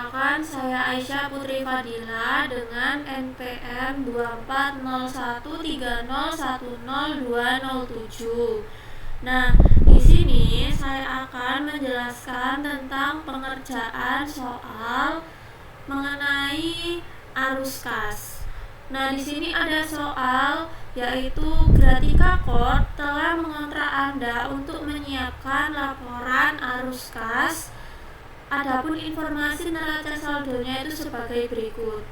Perkenalkan, saya Aisyah Putri Fadila dengan NPM 240130102007. Nah, di sini saya akan menjelaskan tentang pengerjaan soal mengenai arus kas. Nah, di sini ada soal yaitu Gratika Corp telah mengontrak Anda untuk menyiapkan laporan arus kas. Adapun informasi neraca saldonya itu sebagai berikut.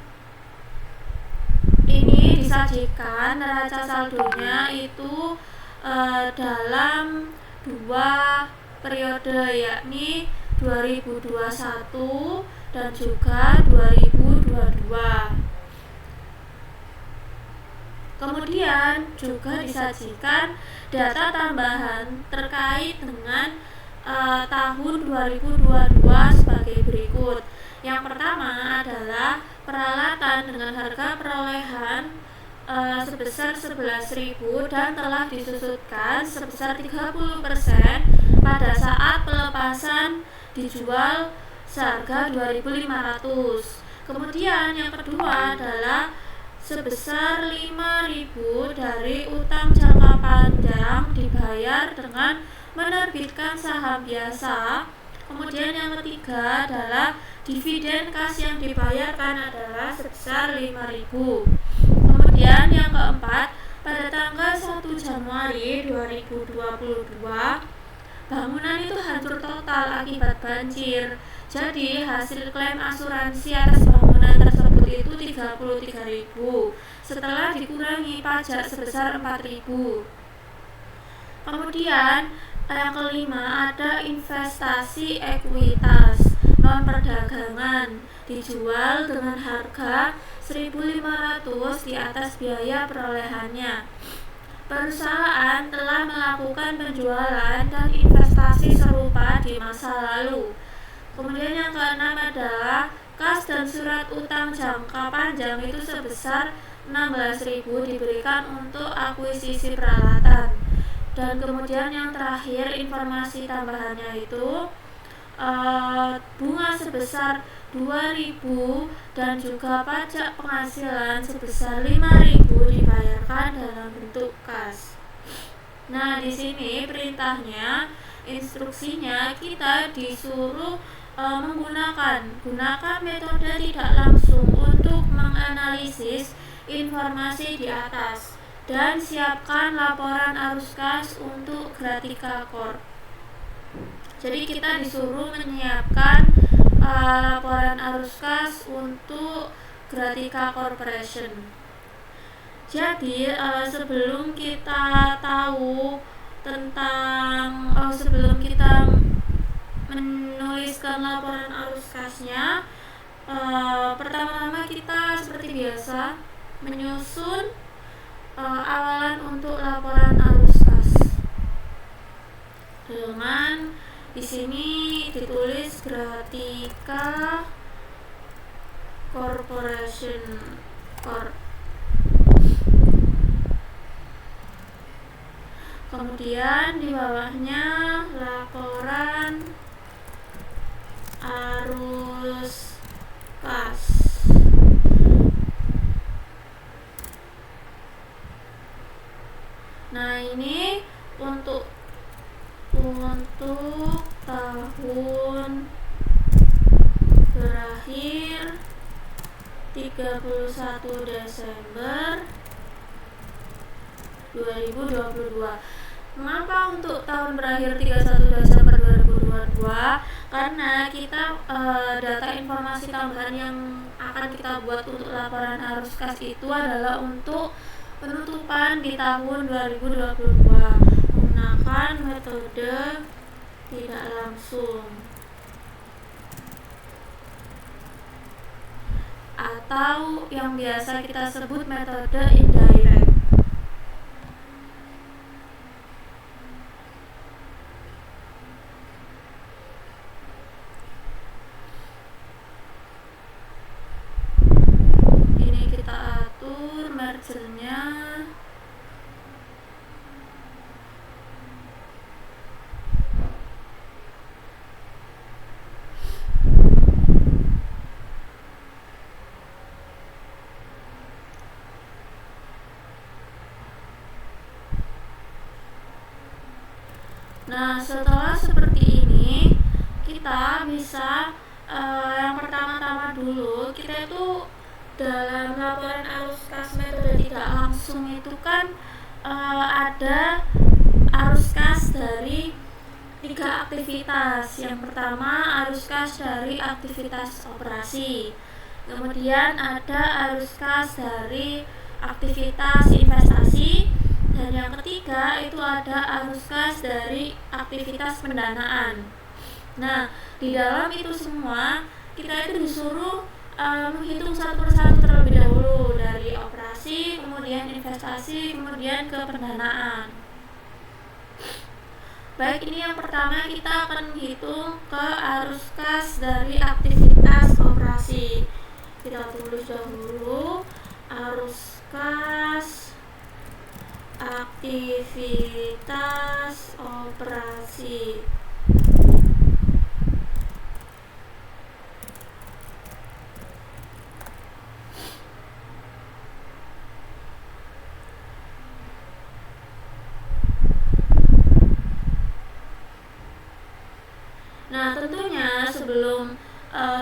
Ini disajikan neraca saldonya itu dalam dua periode, yakni 2021 dan juga 2022. Kemudian juga disajikan data tambahan terkait dengan tahun 2022 sebagai berikut. Yang pertama adalah peralatan dengan harga perolehan sebesar 11.000 dan telah disusutkan sebesar 30% pada saat pelepasan dijual seharga 2.500. Kemudian yang kedua adalah sebesar 5.000 dari utang jangka panjang dibayar dengan menerbitkan saham biasa. Kemudian yang ketiga adalah dividen kas yang dibayarkan adalah sebesar 5.000. Kemudian yang keempat, pada tanggal 1 Januari 2022 bangunan itu hancur total akibat banjir. Jadi hasil klaim asuransi atas bangunan tersebut itu 33.000 setelah dikurangi pajak sebesar 4.000. Kemudian yang kelima ada investasi ekuitas non perdagangan dijual dengan harga 1.500 di atas biaya perolehannya. Perusahaan telah melakukan penjualan dan investasi serupa di masa lalu. Kemudian yang keenam adalah kas dan surat utang jangka panjang itu sebesar 16.000 diberikan untuk akuisisi peralatan. Dan kemudian yang terakhir informasi tambahannya itu bunga sebesar 2.000 dan juga pajak penghasilan sebesar 5.000 dibayarkan dalam bentuk kas. Nah, di sini perintahnya, instruksinya kita disuruh gunakan metode tidak langsung untuk menganalisis informasi di atas dan siapkan laporan arus kas untuk Gratika Corp. Jadi kita disuruh menyiapkan laporan arus kas untuk Gratika Corporation. Jadi sebelum kita tahu tentang sebelum kita menuliskan laporan arus kasnya, pertama-tama kita seperti biasa menyusun awalan untuk laporan arus kas dengan di sini ditulis Gratika Corporation Corp. Kemudian di bawahnya laporan arus kas. Nah, ini untuk tahun berakhir 31 Desember 2022. Mengapa untuk tahun berakhir 31 Desember 2022? Karena kita data informasi tambahan yang akan kita buat untuk laporan arus kas itu adalah untuk penutupan di tahun 2022 menggunakan metode tidak langsung atau yang biasa kita sebut metode indirect. Ini kita atur mergernya. Nah, setelah seperti ini, kita bisa yang pertama-tama dulu, kita itu dalam laporan arus kas metode tidak langsung itu kan ada arus kas dari 3 aktivitas. Yang pertama arus kas dari aktivitas operasi, kemudian ada arus kas dari aktivitas investasi, dan yang ketiga itu ada arus kas dari aktivitas pendanaan. Nah, di dalam itu semua kita itu disuruh menghitung satu persatu terlebih dahulu, dari operasi, kemudian investasi, kemudian ke pendanaan. Baik, ini yang pertama kita akan menghitung ke arus kas dari aktivitas operasi. Kita tulis dahulu arus kas aktivitas operasi. Nah, tentunya sebelum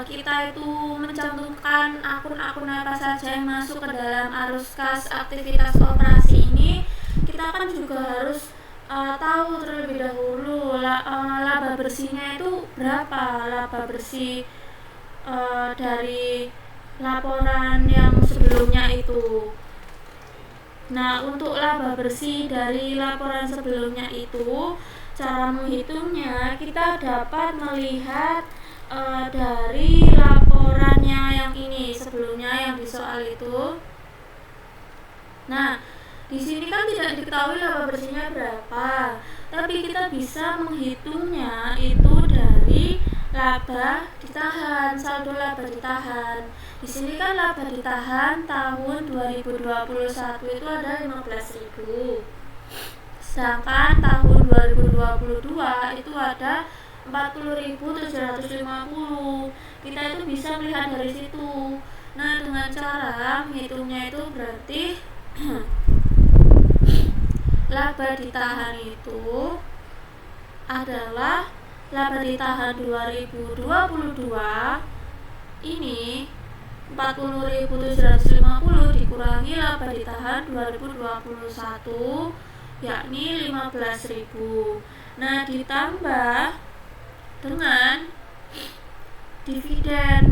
kita itu mencantumkan akun-akun apa saja yang masuk ke dalam arus kas aktivitas operasi ini, kita kan juga harus tahu terlebih dahulu laba bersihnya itu berapa, laba bersih dari laporan yang sebelumnya itu. Nah, untuk laba bersih dari laporan sebelumnya itu, cara menghitungnya kita dapat melihat dari laporannya yang ini sebelumnya yang di soal itu. Nah, di sini kan tidak diketahui laba bersihnya berapa, tapi kita bisa menghitungnya itu dari laba ditahan, saldo laba ditahan. Di sini kan laba ditahan tahun 2021 itu ada 15.000. Sedangkan tahun 2022 itu ada 40.750. Kita itu bisa melihat dari situ. Nah, dengan cara menghitungnya itu berarti laba ditahan itu adalah laba ditahan 2022 ini 40.750 dikurangi laba ditahan 2021 yakni 15.000. Nah, ditambah dengan dividen.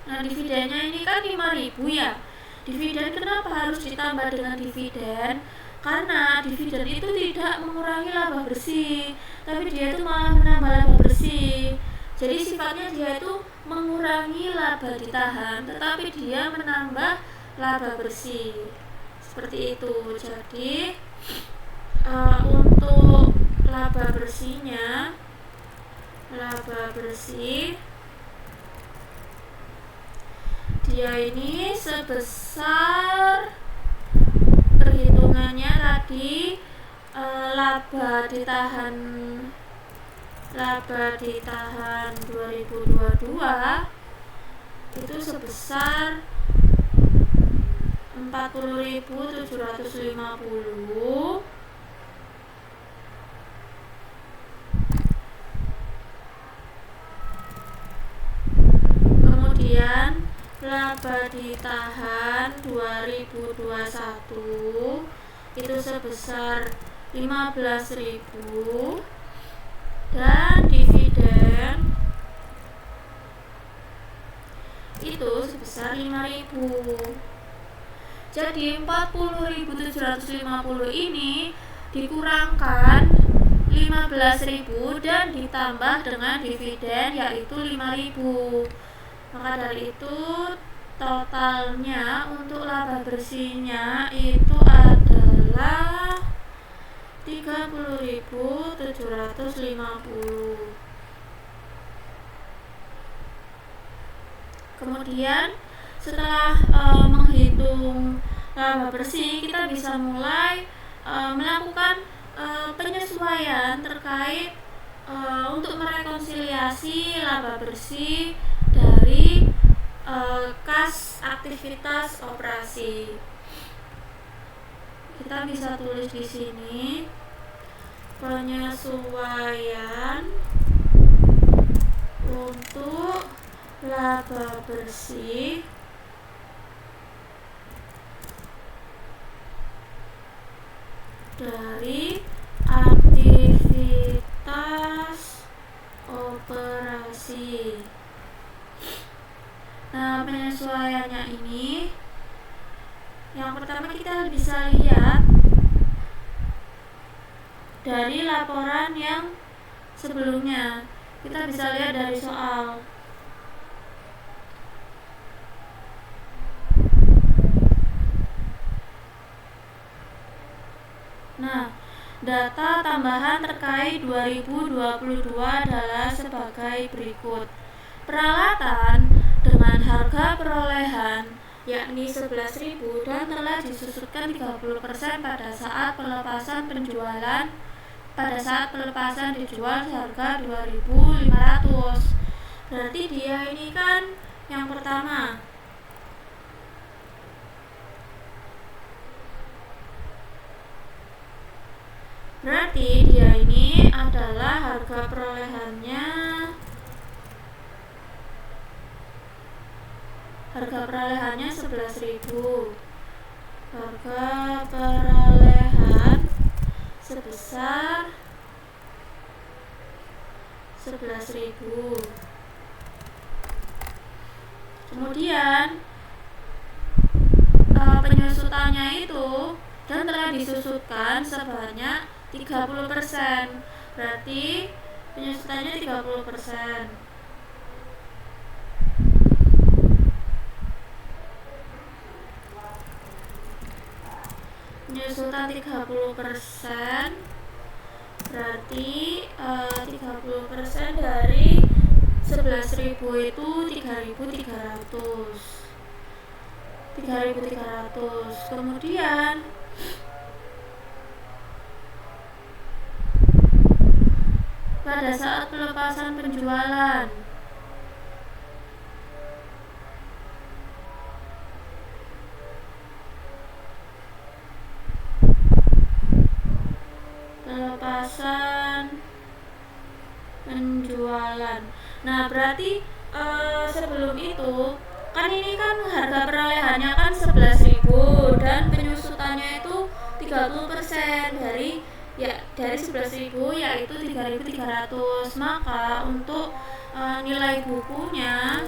Nah, dividennya ini kan 5.000 ya. Dividen kenapa harus ditambah dengan dividen? Karena dividen itu tidak mengurangi laba bersih, tapi dia itu malah menambah laba bersih. Jadi sifatnya dia itu mengurangi laba ditahan, tetapi dia menambah laba bersih. Seperti itu. Jadi untuk laba bersihnya, laba bersih dia ini sebesar, perhitungannya tadi laba ditahan 2022 itu sebesar 40.750. Kemudian laba ditahan 2021 itu sebesar 15.000 dan dividen itu sebesar 5.000. Jadi 40.750 ini dikurangkan 15.000 dan ditambah dengan dividen yaitu 5.000. Maka dari itu totalnya untuk laba bersihnya itu adalah 30.750. Kemudian setelah menghitung laba bersih, kita bisa mulai melakukan penyesuaian terkait untuk merekonsiliasi laba bersih dari kas aktivitas operasi. Kita bisa tulis di sini penyesuaian untuk laba bersih dari aktivitas operasi. Nah, penyesuaiannya ini yang pertama kita bisa lihat dari laporan yang sebelumnya. Kita bisa lihat dari soal. Nah, data tambahan terkait 2022 adalah sebagai berikut. Peralatan dengan harga perolehan yakni 11.000 dan telah disusutkan 30% pada saat pelepasan dijual seharga 2.500. Berarti dia ini kan yang pertama. Berarti dia ini adalah harga perolehannya 11.000. Harga perolehan sebesar 11.000. Kemudian penyusutannya itu dan telah disusutkan sebanyak 30%. Berarti penyusutannya 30%. Penyusutan 30% berarti 30% dari 11.000 itu 3.300. Kemudian pada saat pelepasan penjualan nah berarti sebelum itu kan ini kan harga perolehannya kan 11.000 dan penyusutannya itu 30% dari 11.000 yaitu 3.300. Maka untuk nilai bukunya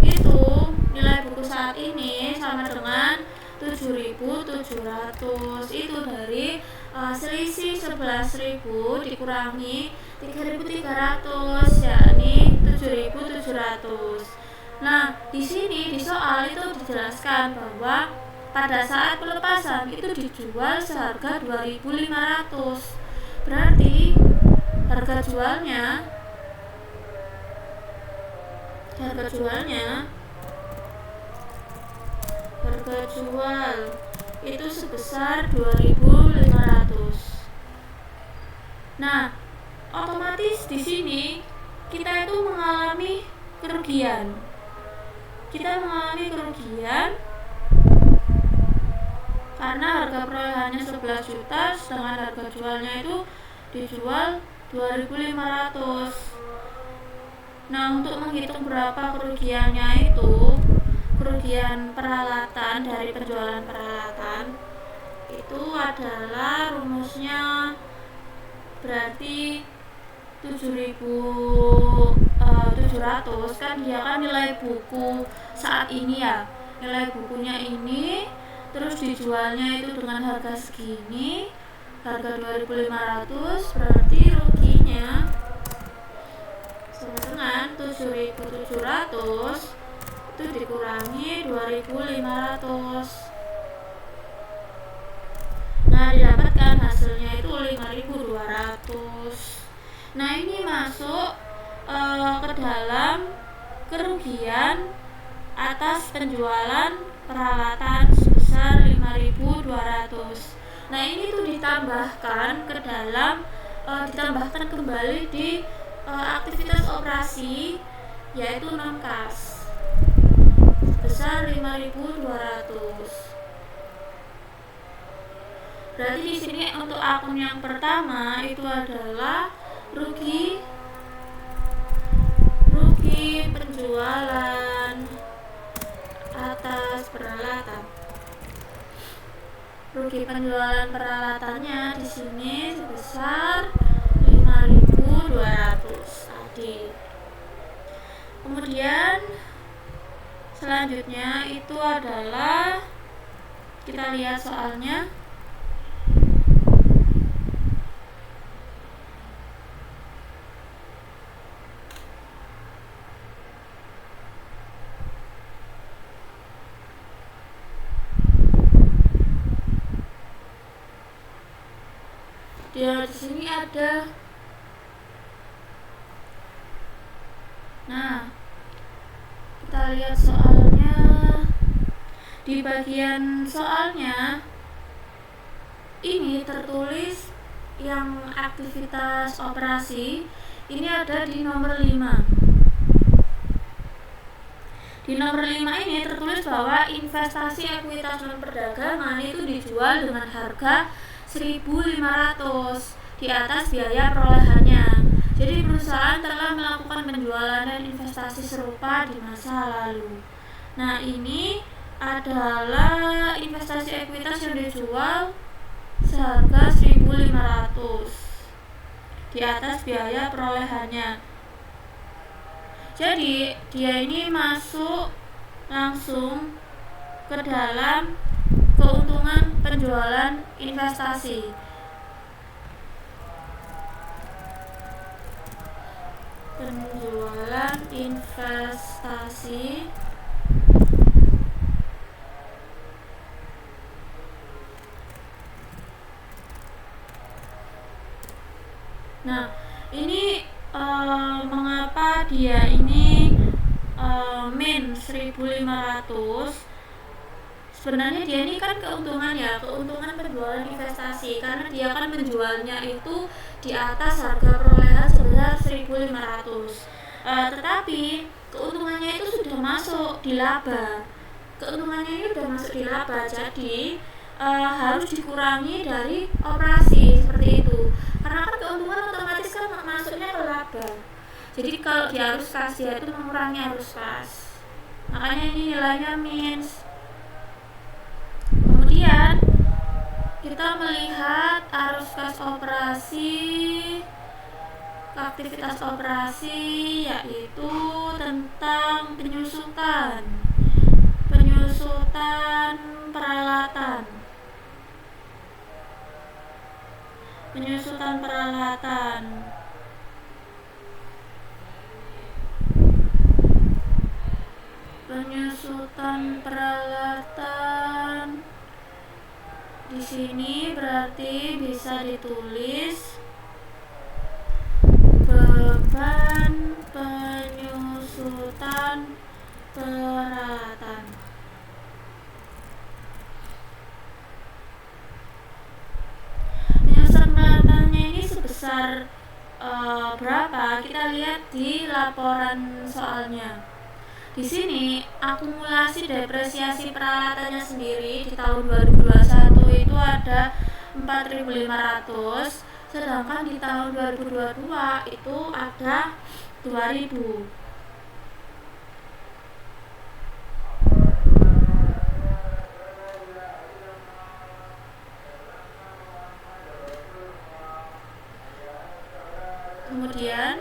itu nilai buku saat ini sama dengan 7.700. Itu dari selisih 11.000 dikurangi 3.300 yakni 7.700. Nah, di sini di soal itu dijelaskan bahwa pada saat pelepasan itu dijual seharga 2.500. Berarti harga jual itu sebesar 2.500. Nah, otomatis di sini kita itu mengalami kerugian. Karena harga perolehannya 11 juta sedangkan harga jualnya itu dijual 2.500. Nah, untuk menghitung berapa kerugiannya itu, kerugian peralatan dari penjualan peralatan itu adalah rumusnya berarti 7.700 kan dia kan nilai buku saat ini ya, nilai bukunya ini terus dijualnya itu dengan harga segini, harga 2.500, berarti ruginya sama dengan 7.700 itu dikurangi 2.500. Nah, didapatkan hasilnya itu 5.200. Nah, ini masuk ke dalam kerugian atas penjualan peralatan sebesar 5.200. Nah, ini tuh ditambahkan ke dalam ditambahkan kembali di aktivitas operasi yaitu non kas sebesar 5.200. Berarti di sini untuk akun yang pertama itu adalah rugi penjualan atas peralatan. Rugi penjualan peralatannya di sini sebesar 5.200 tadi. Kemudian selanjutnya itu adalah, kita lihat soalnya. Di sini ada. Nah, kita lihat soalnya. Di bagian soalnya ini tertulis yang aktivitas operasi ini ada di nomor 5. Di nomor 5 ini tertulis bahwa investasi ekuitas non perdagangan itu dijual dengan harga 1.500 di atas biaya perolehannya. Jadi perusahaan telah melakukan penjualan dan investasi serupa di masa lalu. Nah, ini adalah investasi ekuitas yang dijual seharga 1.500 di atas biaya perolehannya. Jadi dia ini masuk langsung ke dalam keuntungan penjualan investasi. Penjualan investasi nah, ini mengapa dia ini min 1.500? Sebenarnya dia ini kan keuntungan penjualan investasi, karena dia kan menjualnya itu di atas harga perolehan sebesar 1.500. Tetapi keuntungannya itu sudah masuk di laba. Jadi harus dikurangi dari operasi seperti itu. Karena kan keuntungan otomatis kan masuknya ke laba. Jadi kalau di arus kas dia itu mengurangi arus kas. Makanya ini nilainya minus. Kemudian kita melihat arus kas operasi, aktivitas operasi, yaitu tentang penyusutan peralatan. Penyusutan peralatan di sini berarti bisa ditulis beban penyusutan peralatan. Penyusutan peralatannya ini sebesar berapa? Kita lihat di laporan soalnya. Di sini akumulasi depresiasi peralatannya sendiri di tahun 2021 itu ada 4.500, sedangkan di tahun 2022 itu ada 2.000. Kemudian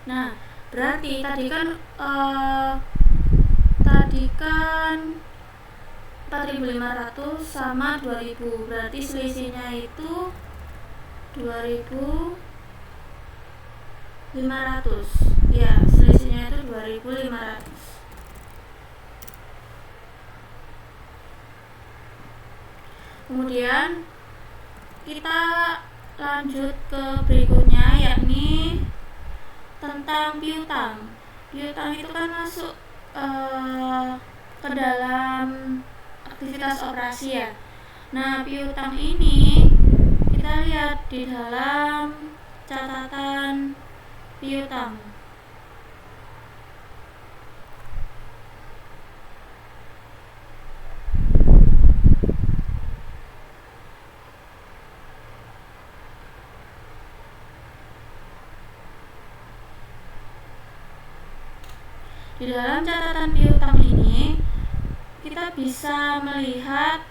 nah, berarti tadi kan 4.500 sama 2.000, berarti selisihnya itu 2.500. Ya, selisihnya itu 2.500. Kemudian kita lanjut ke berikutnya, yakni tentang piutang. Piutang itu kan masuk ke dalam aktivitas operasi ya. Nah, piutang ini kita lihat di dalam catatan piutang. Di dalam catatan piutang ini kita bisa melihat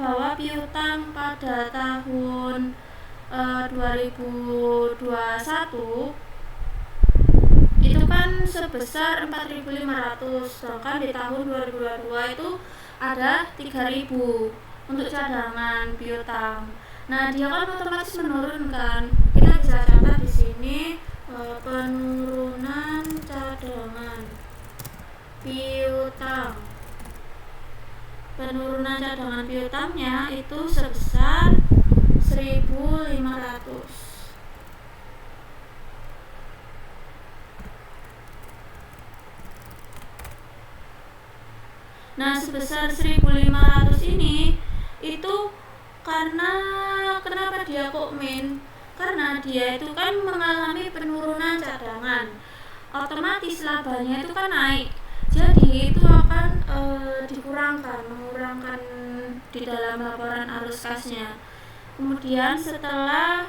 bahwa piutang pada tahun 2021 itu kan sebesar 4.500, sedangkan di tahun 2022 itu ada 3.000 untuk cadangan piutang. Nah, dia kan otomatis menurun kan. Kita bisa catat di sini penurunan cadangan piutang. Penurunan cadangan piutangnya itu sebesar 1.500. Nah, sebesar 1.500 ini itu karena kenapa dia kok karena dia itu kan mengalami penurunan cadangan, otomatis labanya itu kan naik, jadi itu akan mengurangkan di dalam laporan arus kasnya. Kemudian setelah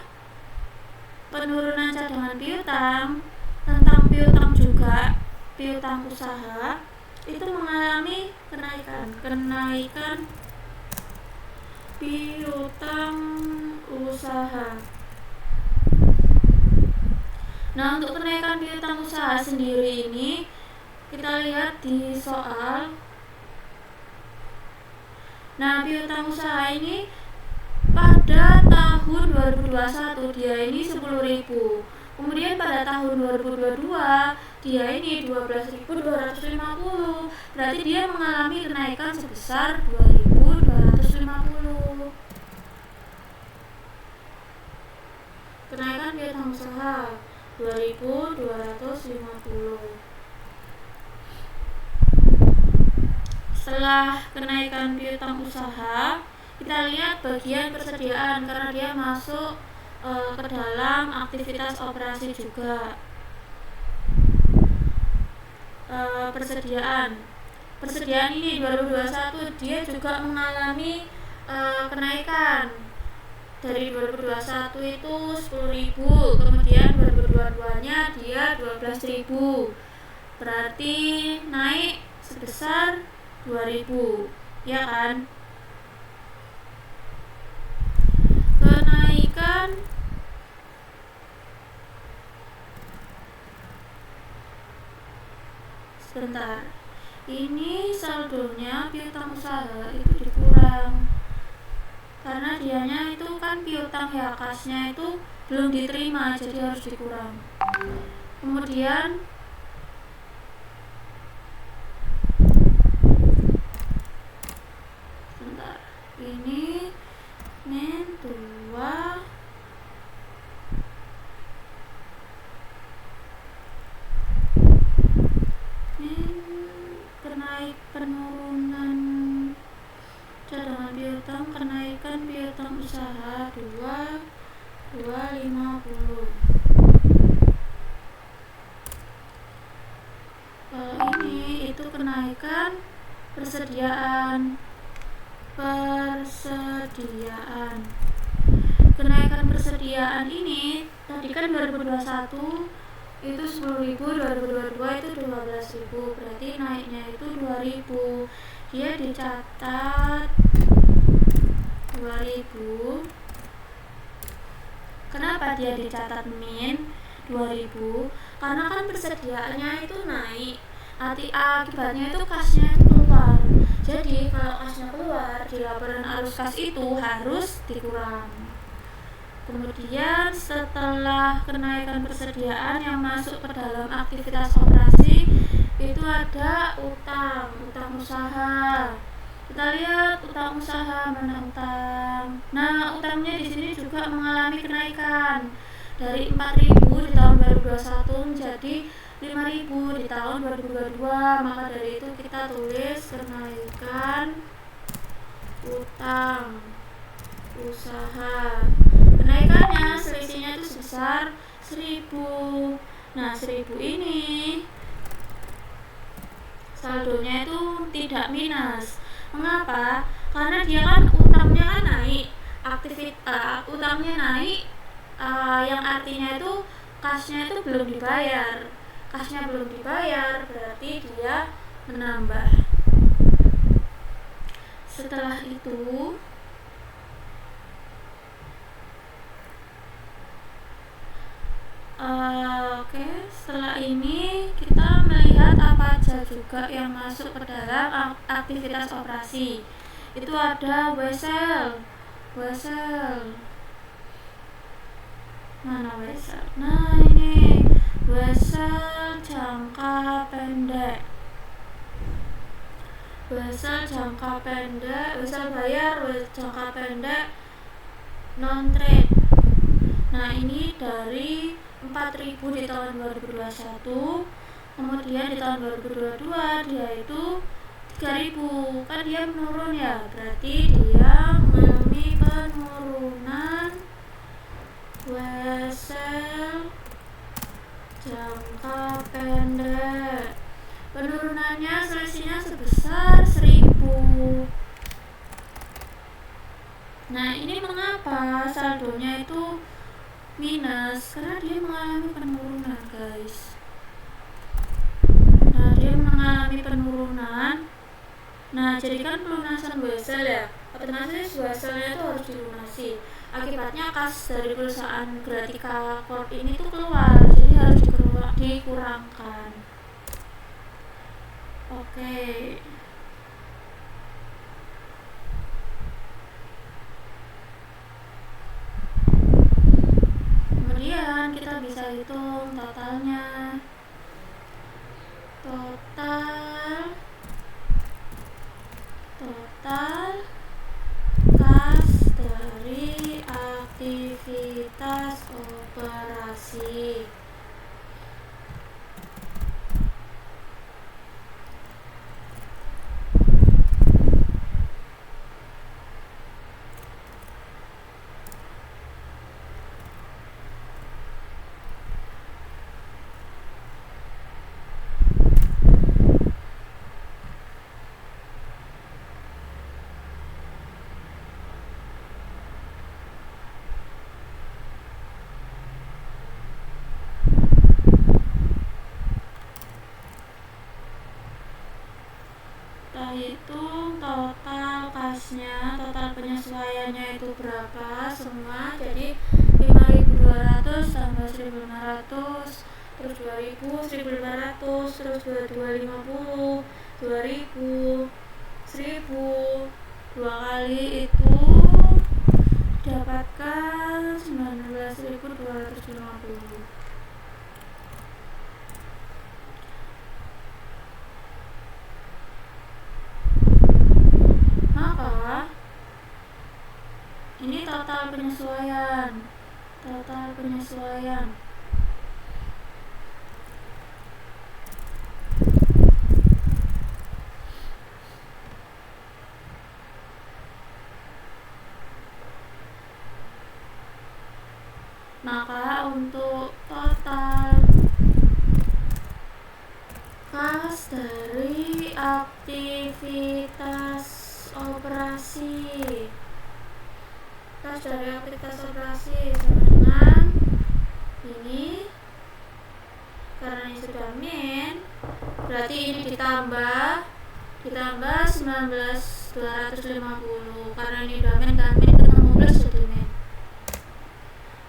penurunan cadangan piutang, tentang piutang juga, piutang usaha itu mengalami kenaikan piutang usaha. Nah, untuk kenaikan piutang usaha sendiri ini kita lihat di soal. Nah, piutang usaha ini pada tahun 2021 dia ini 10.000. Kemudian pada tahun 2022 dia ini 12.250. Berarti dia mengalami kenaikan sebesar 2.250. Kenaikan piutang usaha 2.250. Setelah kenaikan piutang usaha, kita lihat bagian persediaan karena dia masuk ke dalam aktivitas operasi juga. Persediaan ini 2021 dia juga mengalami kenaikan. Dari 2021 itu 10.000, kemudian 2022-nya dia 12.000. Berarti naik sebesar 2.000, ya kan? Kenaikan sebentar. Ini saldonya piutang usaha itu dikurang. Karena dianya itu kan piutang ya, kasnya itu belum diterima, jadi harus dikurang. Kemudian sebentar, ini min 2 penurunan cadangan piutang, kenaikan piutang usaha 2.50. Ini itu kenaikan persediaan. Kenaikan persediaan ini tadi kan 2021 itu 10.000, 2022 itu 12.000, berarti naiknya itu 2.000. Dia dicatat 2.000. Kenapa dia dicatat min 2.000? Karena kan persediaannya itu naik, akibatnya itu kasnya itu keluar, Jadi kalau kasnya keluar di laporan arus kas itu harus dikurang. Kemudian setelah kenaikan persediaan yang masuk ke dalam aktivitas operasi itu ada utang usaha. Kita lihat utang usaha mana utang. Nah, utangnya di sini juga mengalami kenaikan dari 4.000 di tahun 2021 menjadi 5.000 di tahun 2022. Maka dari itu kita tulis kenaikan utang usaha. Kenaikannya selisihnya itu sebesar 1.000. Nah, 1.000 ini saldonya itu tidak minus. Mengapa? Karena dia kan utangnya kan naik, utangnya naik, yang artinya itu kasnya itu belum dibayar. Kasnya belum dibayar berarti dia menambah. Setelah itu setelah ini kita melihat apa aja juga yang masuk ke dalam aktivitas operasi. Itu ada wesel. Mana wesel? Nah, ini wesel jangka pendek. Wesel bayar, jangka pendek non trade. Nah, ini dari 4.000 di tahun 2021, kemudian di tahun 2022 dia itu 3.000. Kan dia menurun ya, berarti dia mengalami penurunan wesel jangka pendek. Penurunannya selisihnya sebesar 1.000. Nah, ini mengapa saldonya itu minus? Karena dia mengalami penurunan, guys. Nah, dia mengalami penurunan. Nah, jadi kan pelunasan wesel ya, otomatis weselnya itu harus dilunasi. Akibatnya kas dari perusahaan Gratika Corp ini tuh keluar, jadi harus dikurangkan. Oke. Kemudian kita bisa hitung totalnya. Total kas dari aktivitas operasi. Hitung total kasnya, total penyesuaiannya itu berapa semua. Jadi 5.200 tambah 1.500, terus 2.000, 1.500, terus 2.250, 2.000, 1.000, 2 kali itu dapatkan 19.250. Ini total penyesuaian. Maka untuk total kas dari aktivitas operasi sama dengan ini. Karena ini sudah min, berarti ini ditambah 19.250. Karena ini udah min kan, min ketemu plus jadi min,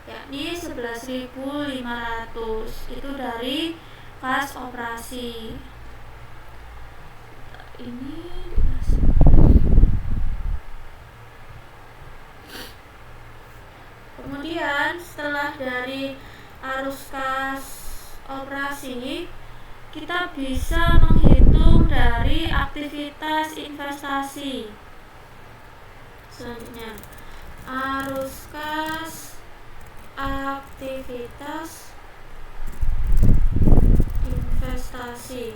yakni 11.500. Itu dari kas operasi. Ini Kemudian setelah dari arus kas operasi, kita bisa menghitung dari aktivitas investasi. Selanjutnya, arus kas aktivitas investasi.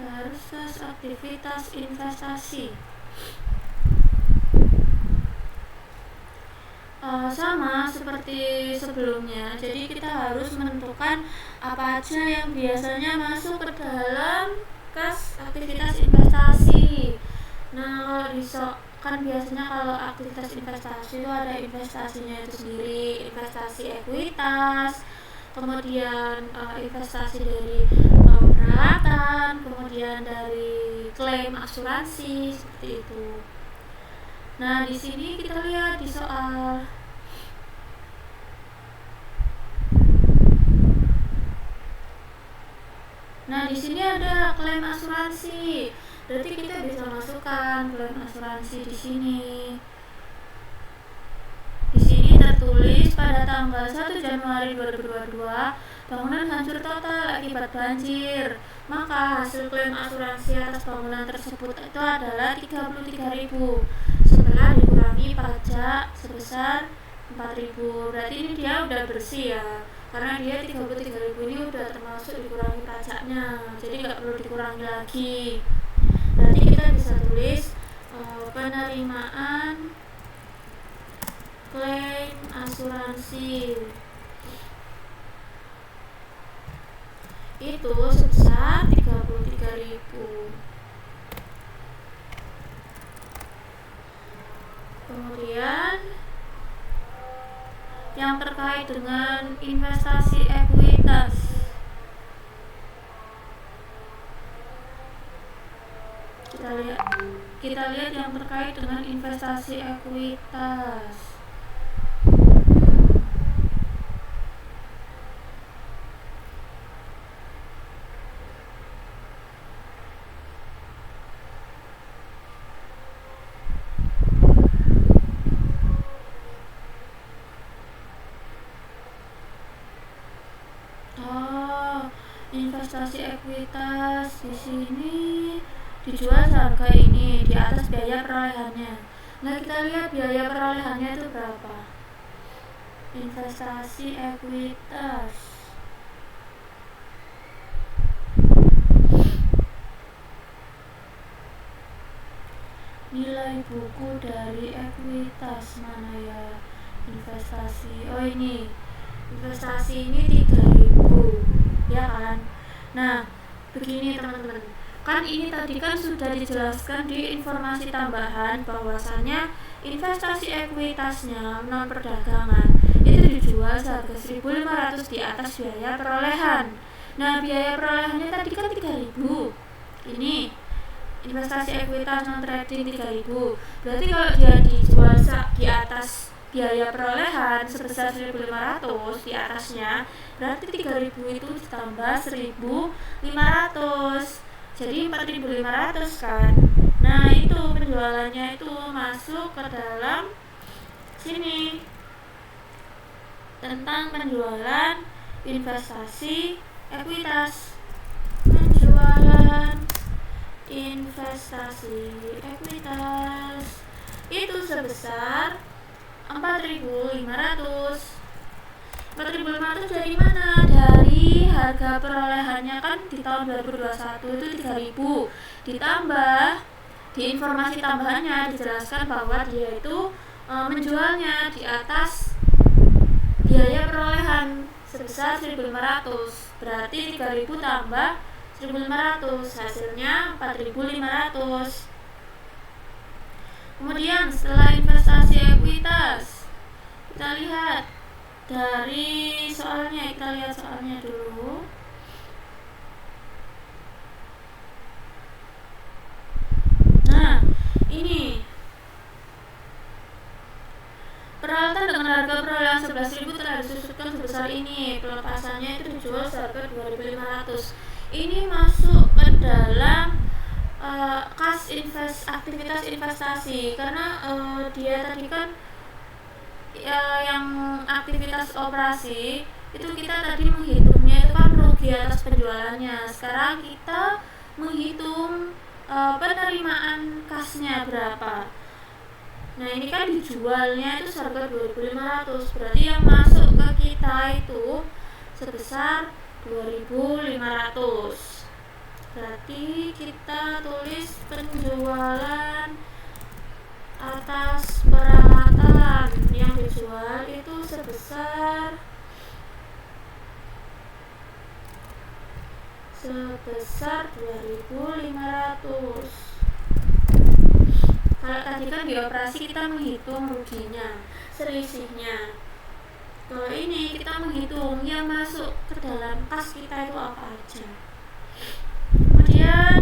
Arus kas aktivitas investasi. Sama seperti sebelumnya, jadi kita harus menentukan apa aja yang biasanya masuk ke dalam kas aktivitas investasi. Nah, kan biasanya kalau aktivitas investasi itu ada investasinya itu sendiri, investasi ekuitas, kemudian investasi dari peralatan, kemudian dari klaim asuransi, seperti itu. Nah, di sini kita lihat di soal. Nah, di sini ada klaim asuransi. Berarti kita bisa masukkan klaim asuransi di sini. Di sini tertulis pada tanggal 1 Januari 2022, bangunan hancur total akibat banjir. Maka hasil klaim asuransi atas bangunan tersebut itu adalah 33.000 setelah dikurangi pajak sebesar 4.000. Berarti ini dia udah bersih ya, karena dia 33.000 ini udah termasuk dikurangi pajaknya, jadi nggak perlu dikurangi lagi. Berarti kita bisa tulis penerimaan klaim asuransi itu sebesar 33.000. Kemudian yang terkait dengan investasi ekuitas, kita lihat yang terkait dengan investasi ekuitas. Investasi ekuitas di sini dijual seharga ini di atas biaya perolehannya. Nah, kita lihat biaya perolehannya itu berapa. Investasi ekuitas. Nilai buku dari ekuitas mana ya? Investasi. Oh, ini. Investasi ini 3.000. Ya kan? Nah, begini teman-teman, kan ini tadi kan sudah dijelaskan di informasi tambahan bahwasannya investasi ekuitasnya non perdagangan itu dijual seharga 1.500 di atas biaya perolehan. Nah, biaya perolehannya tadi kan 3.000. Ini investasi ekuitas non trading 3.000. Berarti kalau dia dijual di atas biaya perolehan sebesar 1.500 di atasnya, berarti 3.000 itu ditambah 1.500, jadi 4.500 kan. Nah, itu penjualannya itu masuk ke dalam sini tentang penjualan investasi ekuitas. Penjualan investasi ekuitas itu sebesar 4.500. 4.500 dari mana? Dari harga perolehannya kan di tahun 2021 itu 3.000. Ditambah di informasi tambahannya dijelaskan bahwa dia itu menjualnya di atas biaya perolehan sebesar 1.500. Berarti 3.000 tambah 1.500, hasilnya 4.500. Kemudian setelah investasi ekuitas, kita lihat dari soalnya, kita lihat soalnya dulu. Nah, ini peralatan dengan harga perolehan 11.000 telah disusutkan sebesar ini. Pelepasannya itu dijual seharga 2.500. Ini masuk ke dalam kas aktivitas investasi, karena dia tadi kan yang aktivitas operasi itu kita tadi menghitungnya itu kan rugi atas penjualannya. Sekarang kita menghitung penerimaan kasnya berapa. Nah ini kan dijualnya itu seharga 2.500, berarti yang masuk ke kita itu sebesar 2.500. Berarti kita tulis penjualan atas peralatan yang dijual itu sebesar 2.500. Kalau tadi kan di operasi kita menghitung ruginya, selisihnya. Kalau ini kita menghitung yang masuk ke dalam kas kita itu apa aja. Kemudian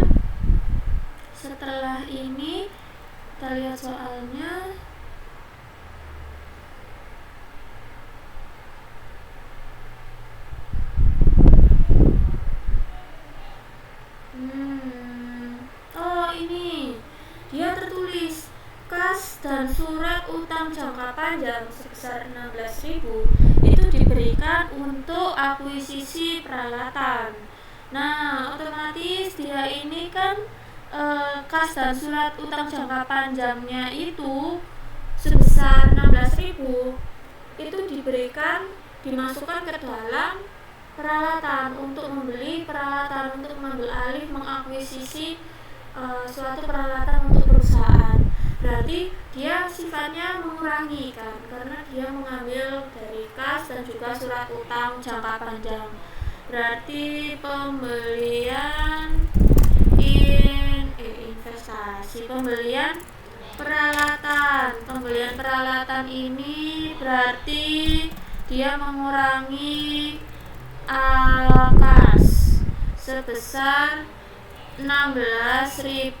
setelah ini kita lihat soalnya. Oh ini dia tertulis kas dan surat utang jangka panjang sebesar 16.000 itu diberikan untuk akuisisi peralatan. Nah otomatis dia ini kan kas dan surat utang jangka panjangnya itu sebesar 16.000 itu dimasukkan ke dalam peralatan untuk membeli peralatan, untuk mengambil alih, mengakuisisi suatu peralatan untuk perusahaan. Berarti dia sifatnya mengurangi kan, karena dia mengambil dari kas dan juga surat utang jangka panjang. Berarti pembelian investasi, pembelian peralatan ini berarti dia mengurangi kas sebesar 16.000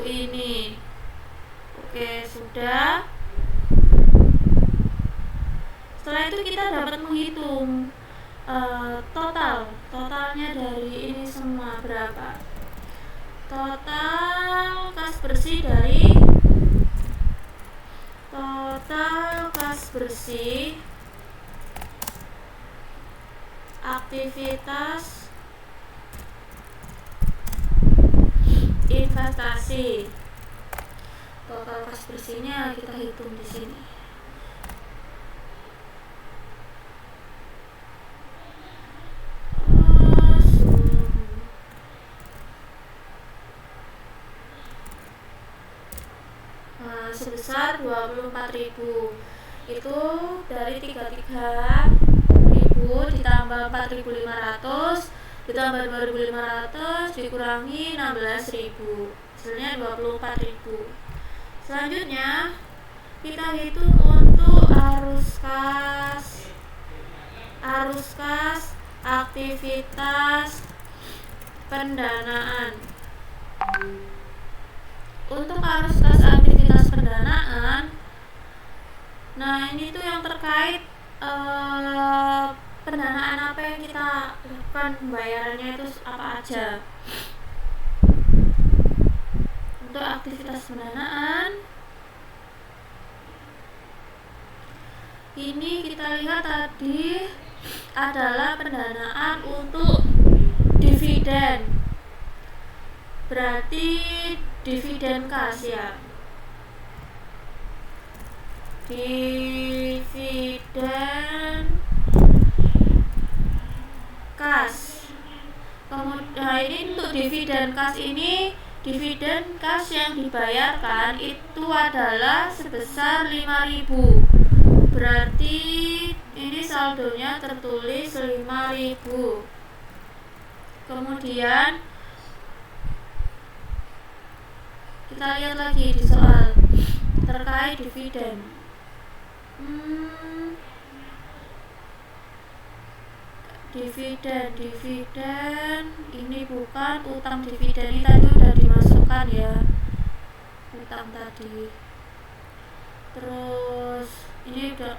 ini. Oke, sudah. Setelah itu kita dapat menghitung totalnya dari ini semua berapa. Total kas bersih aktivitas investasi. Total kas bersihnya kita hitung di sini. Sebesar 24.000. Itu dari 33.000 ditambah 4.500 ditambah 2.500 dikurangi 16.000, hasilnya 24.000. Selanjutnya kita hitung untuk arus kas aktivitas pendanaan. Untuk arus kas aktivitas pendanaan, nah ini tuh yang terkait pendanaan apa yang kita lakukan, pembayarannya itu apa aja. Untuk aktivitas pendanaan ini kita lihat tadi adalah pendanaan untuk dividen, berarti dividen kas ya. Dividen kas. Kemudian ini untuk dividen kas ini, dividen kas yang dibayarkan itu adalah sebesar 5.000. Berarti ini saldonya tertulis 5.000. Kemudian kita lihat lagi di soal terkait dividen. Dividen ini bukan utang, dividen ini tadi udah dimasukkan ya, utang tadi. Terus ini udah.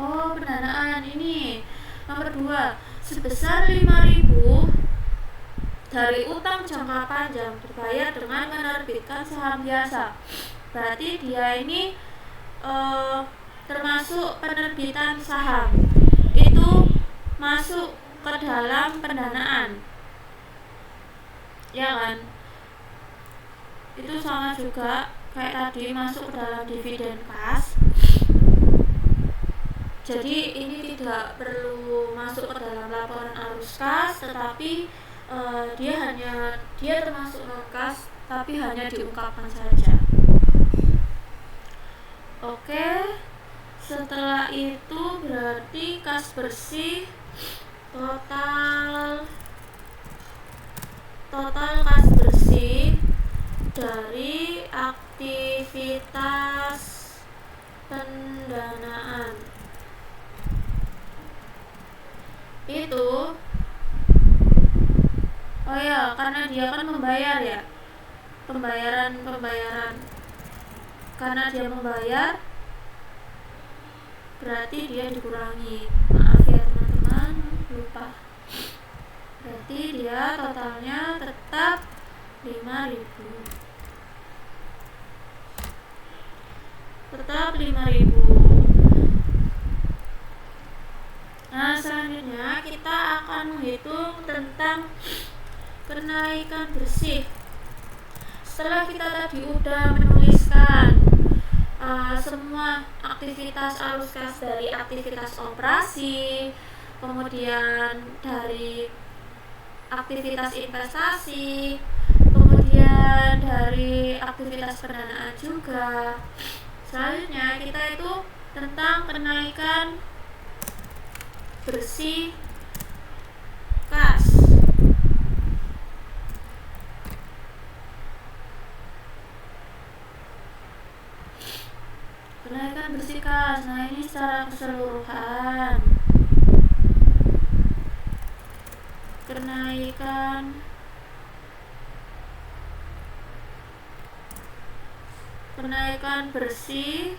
Oh, pendanaan ini nomor 2, sebesar 5.000 dari utang jangka panjang dibayar dengan menerbitkan saham biasa. Berarti dia ini termasuk penerbitan saham, itu masuk ke dalam pendanaan, ya kan? Itu sama juga kayak tadi masuk ke dalam dividen kas. Jadi ini tidak perlu masuk ke dalam laporan arus kas, tetapi dia termasuk non kas, tapi hanya diungkapkan saja. Oke, setelah itu berarti kas bersih total kas bersih dari aktivitas pendanaan itu, oh ya, karena dia kan membayar ya, pembayaran, karena dia membayar berarti dia dikurangi, maaf ya teman-teman, lupa. Berarti dia totalnya tetap 5.000. Tetap 5.000. Nah, selanjutnya kita akan menghitung tentang kenaikan bersih. Setelah kita tadi udah menuliskan semua aktivitas arus kas dari aktivitas operasi, kemudian dari aktivitas investasi, kemudian dari aktivitas pendanaan juga. Selanjutnya kita itu tentang kenaikan bersih kas. Kenaikan bersih kas. Nah, ini secara keseluruhan. Kenaikan bersih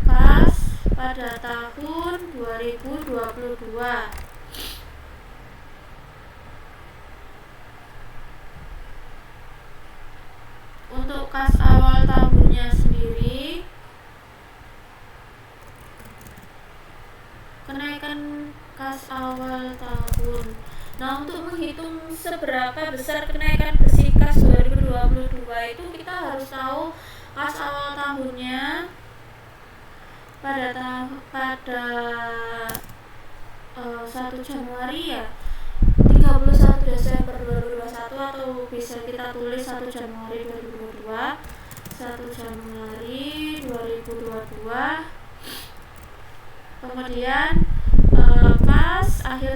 kas pada tahun 2022. Untuk kas awal tahunnya sendiri, kenaikan kas awal tahun. Nah, untuk menghitung seberapa besar kenaikan bersih kas 2022 itu kita harus tahu kas awal tahunnya pada 1 Januari ya, 31 Desember 2021, atau bisa kita tulis 1 Januari 2022, 1 Januari 2022. Kemudian kas akhir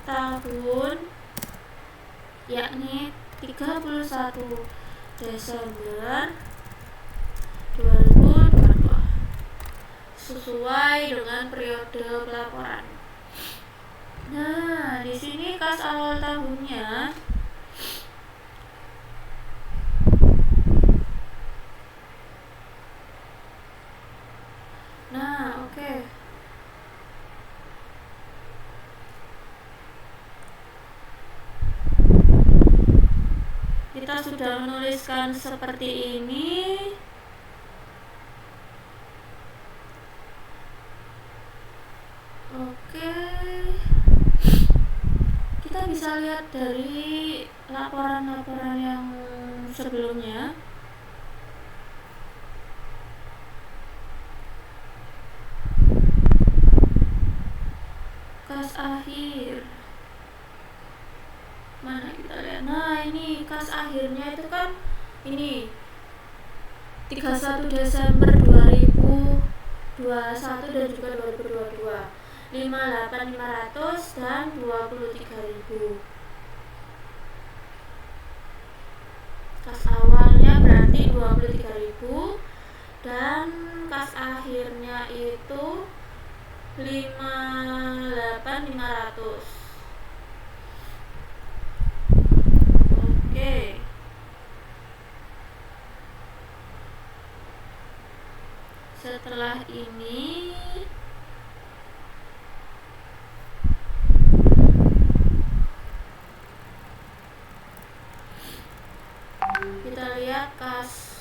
tahun yakni 31 Desember 2022 sesuai dengan periode pelaporan. Nah, di sini kas awal tahunnya kita sudah menuliskan seperti ini. Oke, kita bisa lihat dari laporan-laporan yang sebelumnya. Kas akhir, mana kita lihat? Nah, ini kas akhirnya itu kan ini 31 Desember 2021 dan juga 2022, 58.500 dan 23.000. Kas awalnya berarti 23.000 dan kas akhirnya itu 58.500. Oke. Setelah ini Kita lihat kas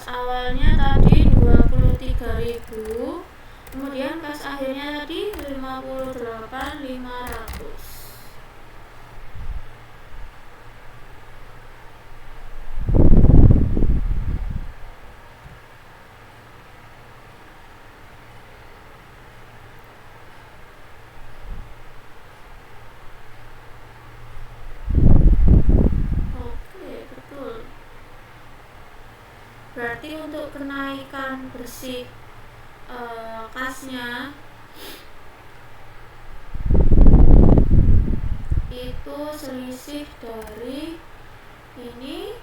awalnya tadi 23.000, kemudian kas akhirnya tadi 58.500. Berarti untuk kenaikan bersih kasnya itu selisih dari ini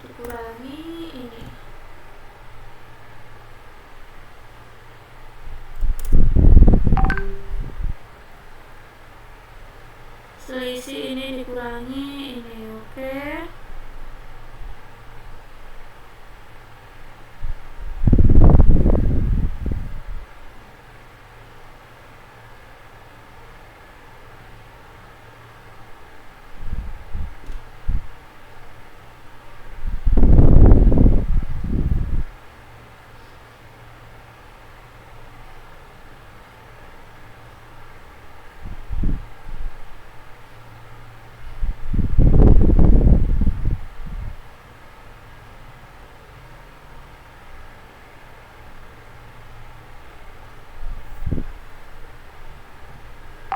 dikurangi ini. Selisih ini dikurangi ini, oke.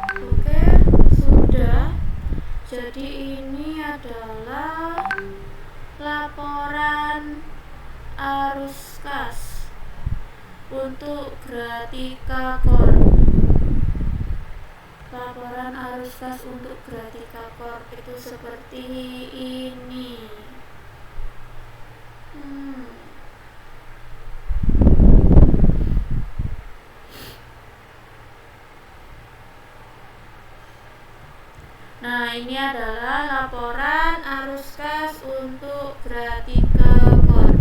Oke, sudah. Jadi ini adalah laporan arus kas untuk Gratika Corp. Laporan arus kas untuk Gratika Corp itu seperti ini. Nah, ini adalah laporan arus kas untuk Gratika Corp.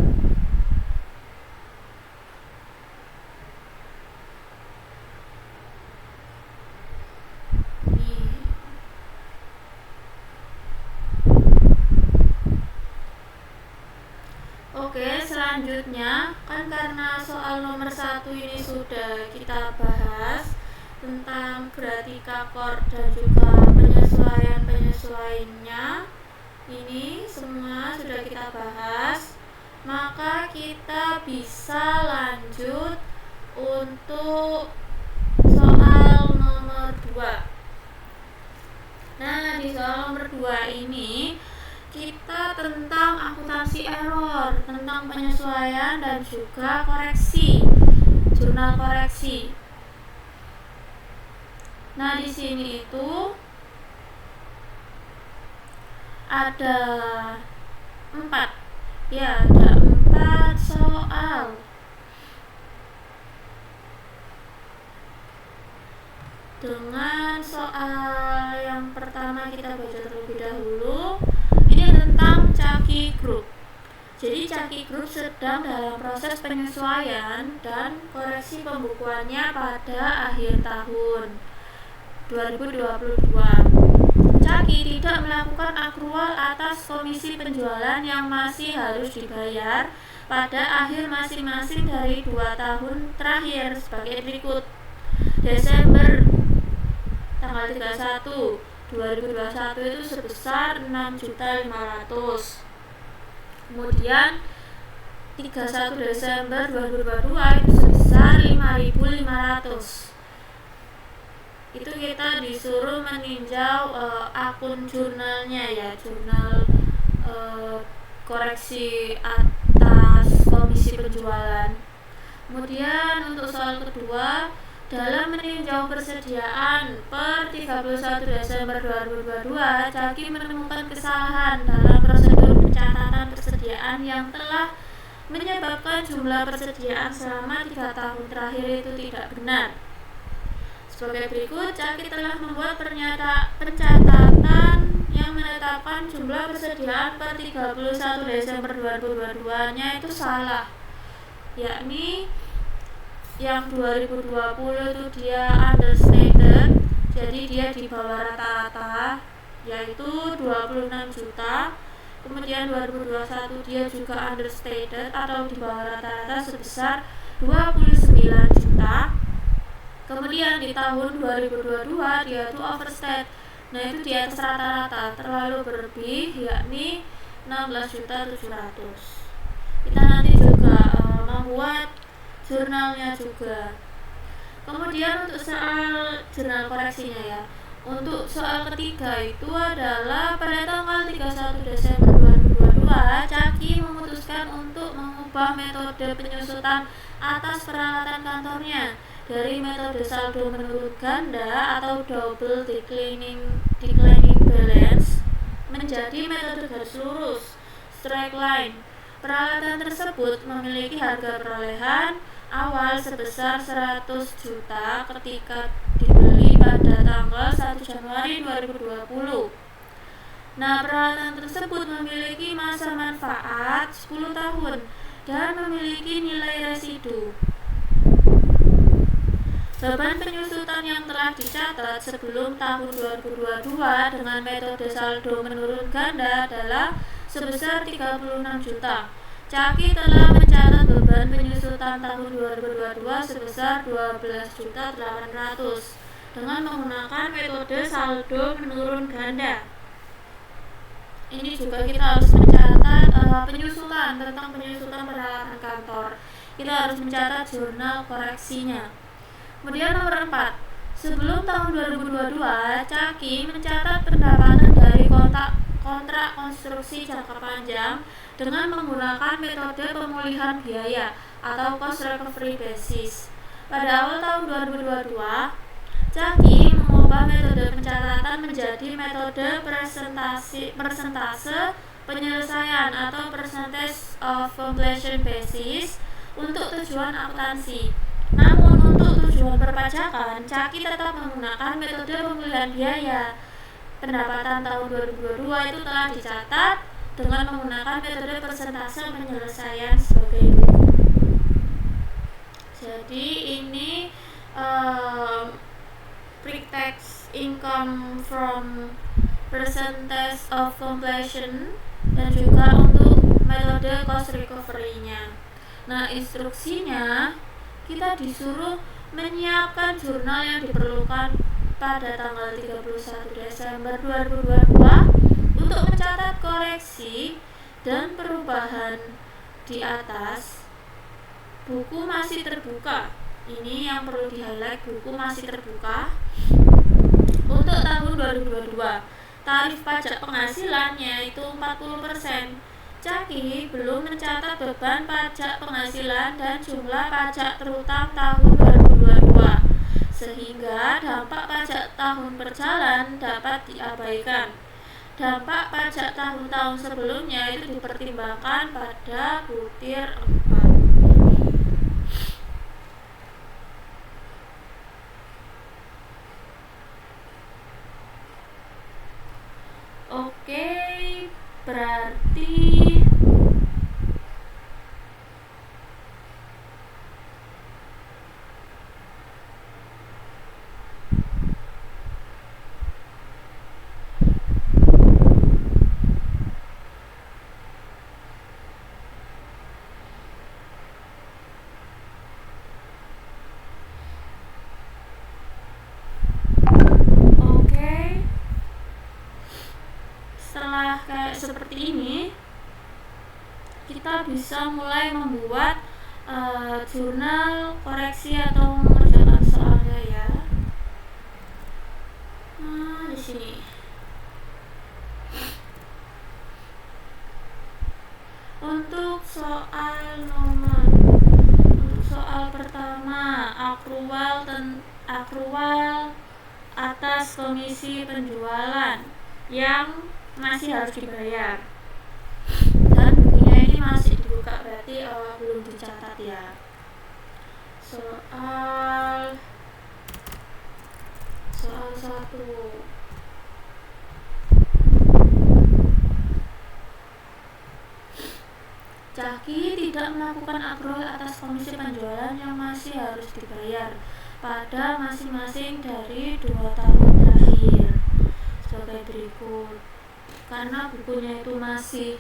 Oke, selanjutnya kan karena soal nomor 1 ini sudah kita bahas tentang Gratika Corp dan juga penyesuaiannya, ini semua sudah kita bahas, maka kita bisa lanjut untuk soal nomor 2. Nah, di soal nomor 2 ini kita tentang akuntansi error, tentang penyesuaian dan juga koreksi, jurnal koreksi. Nah, di sini itu ada 4 soal. Dengan soal yang pertama kita baca terlebih dahulu. Ini tentang Caki Group. Jadi Caki Group sedang dalam proses penyesuaian dan koreksi pembukuannya pada akhir tahun 2022. Caki tidak melakukan akrual atas komisi penjualan yang masih harus dibayar pada akhir masing-masing dari 2 tahun terakhir sebagai berikut. Desember tanggal 31 2021 itu sebesar 6.500.000. Kemudian 31 Desember 2022 itu sebesar 5.500. Itu kita disuruh meninjau akun jurnalnya ya, jurnal koreksi atas komisi penjualan. Kemudian untuk soal kedua, dalam meninjau persediaan per 31 Desember 2022, Caki menemukan kesalahan dalam prosedur pencatatan persediaan yang telah menyebabkan jumlah persediaan selama 3 tahun terakhir itu tidak benar. Sebagai berikut, Caki telah membuat pencatatan yang menetapkan jumlah persediaan per 31 Desember 2022-nya itu salah, yakni yang 2020 itu dia understated, jadi dia di bawah rata-rata, yaitu 26 juta. Kemudian 2021 dia juga understated atau di bawah rata-rata sebesar 29 juta. Kemudian di tahun 2022 dia itu overstate. Nah, itu di atas rata-rata, terlalu berlebih, yakni 16.700.000. Kita nanti juga membuat jurnalnya juga. Kemudian untuk soal jurnal koreksinya ya. Untuk soal ketiga itu adalah pada tanggal 31 Desember 2022, Caki memutuskan untuk mengubah metode penyusutan atas peralatan kantornya dari metode saldo menurut ganda atau double declining balance menjadi metode garis lurus straight line. Peralatan tersebut memiliki harga perolehan awal sebesar 100 juta ketika dibeli pada tanggal 1 Januari 2020. Nah, peralatan tersebut memiliki masa manfaat 10 tahun dan memiliki nilai residu. Beban penyusutan yang telah dicatat sebelum tahun 2022 dengan metode saldo menurun ganda adalah sebesar 36 juta. Caki telah mencatat beban penyusutan tahun 2022 sebesar 12.800.000 dengan menggunakan metode saldo menurun ganda. Ini juga kita harus mencatat penyusutan tentang penyusutan peralatan kantor. Kita harus mencatat jurnal koreksinya. Kemudian nomor 4, sebelum tahun 2022, Caki mencatat pendapatan dari kontrak konstruksi jangka panjang dengan menggunakan metode pemulihan biaya atau cost recovery basis. Pada awal tahun 2022, Caki mengubah metode pencatatan menjadi metode persentase penyelesaian atau percentage of completion basis untuk tujuan akuntansi. Namun untuk tujuan perpajakan, Caki tetap menggunakan metode pemulihan biaya. Pendapatan tahun 2022 itu telah dicatat dengan menggunakan metode persentase penyelesaian sebagai berikut. Jadi ini pre-tax income from percentage of completion dan juga untuk metode cost recovery-nya. Nah, instruksinya kita disuruh menyiapkan jurnal yang diperlukan pada tanggal 31 Desember 2022 untuk mencatat koreksi dan perubahan di atas. Buku masih terbuka. Ini yang perlu di-highlight, buku masih terbuka. Untuk tahun 2022, tarif pajak penghasilannya itu 40%. Caki belum mencatat beban pajak penghasilan dan jumlah pajak terutama tahun 2022, sehingga dampak pajak tahun berjalan dapat diabaikan. Dampak pajak tahun-tahun sebelumnya itu dipertimbangkan pada butir 4. Oke, berarti setelah kayak seperti ini, kita bisa mulai membuat jurnal koreksi atau mengerjakan soalnya ya. Nah, di sini. Untuk soal pertama, akrual atas komisi penjualan yang masih harus dibayar, dan bukunya ini masih dibuka, berarti belum dicatat ya. Soal 1, Caki tidak melakukan akrual atas komisi penjualan yang masih harus dibayar pada masing-masing dari 2 tahun terakhir. sebagai berikut. Karena bukunya itu masih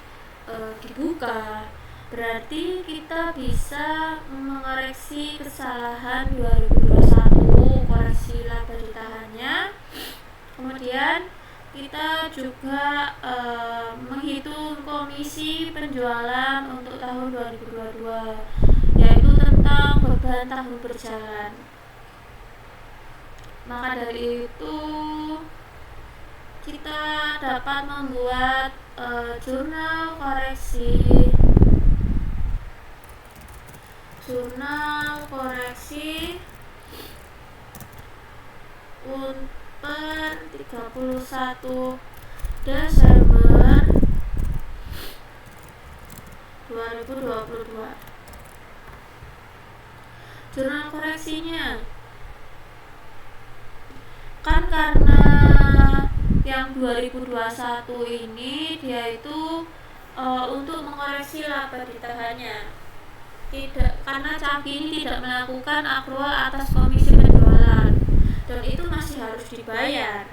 dibuka, berarti kita bisa mengoreksi kesalahan 2021, koreksi laba ditahannya. Kemudian kita juga menghitung komisi penjualan untuk tahun 2022, yaitu tentang beban tahun berjalan. Maka dari itu kita dapat membuat jurnal koreksi per 31 Desember 2022. Jurnal koreksinya kan karena yang 2021 ini dia itu untuk mengoreksi laba ditahannya, karena Caki ini tidak melakukan akrual atas komisi penjualan dan itu masih harus dibayar.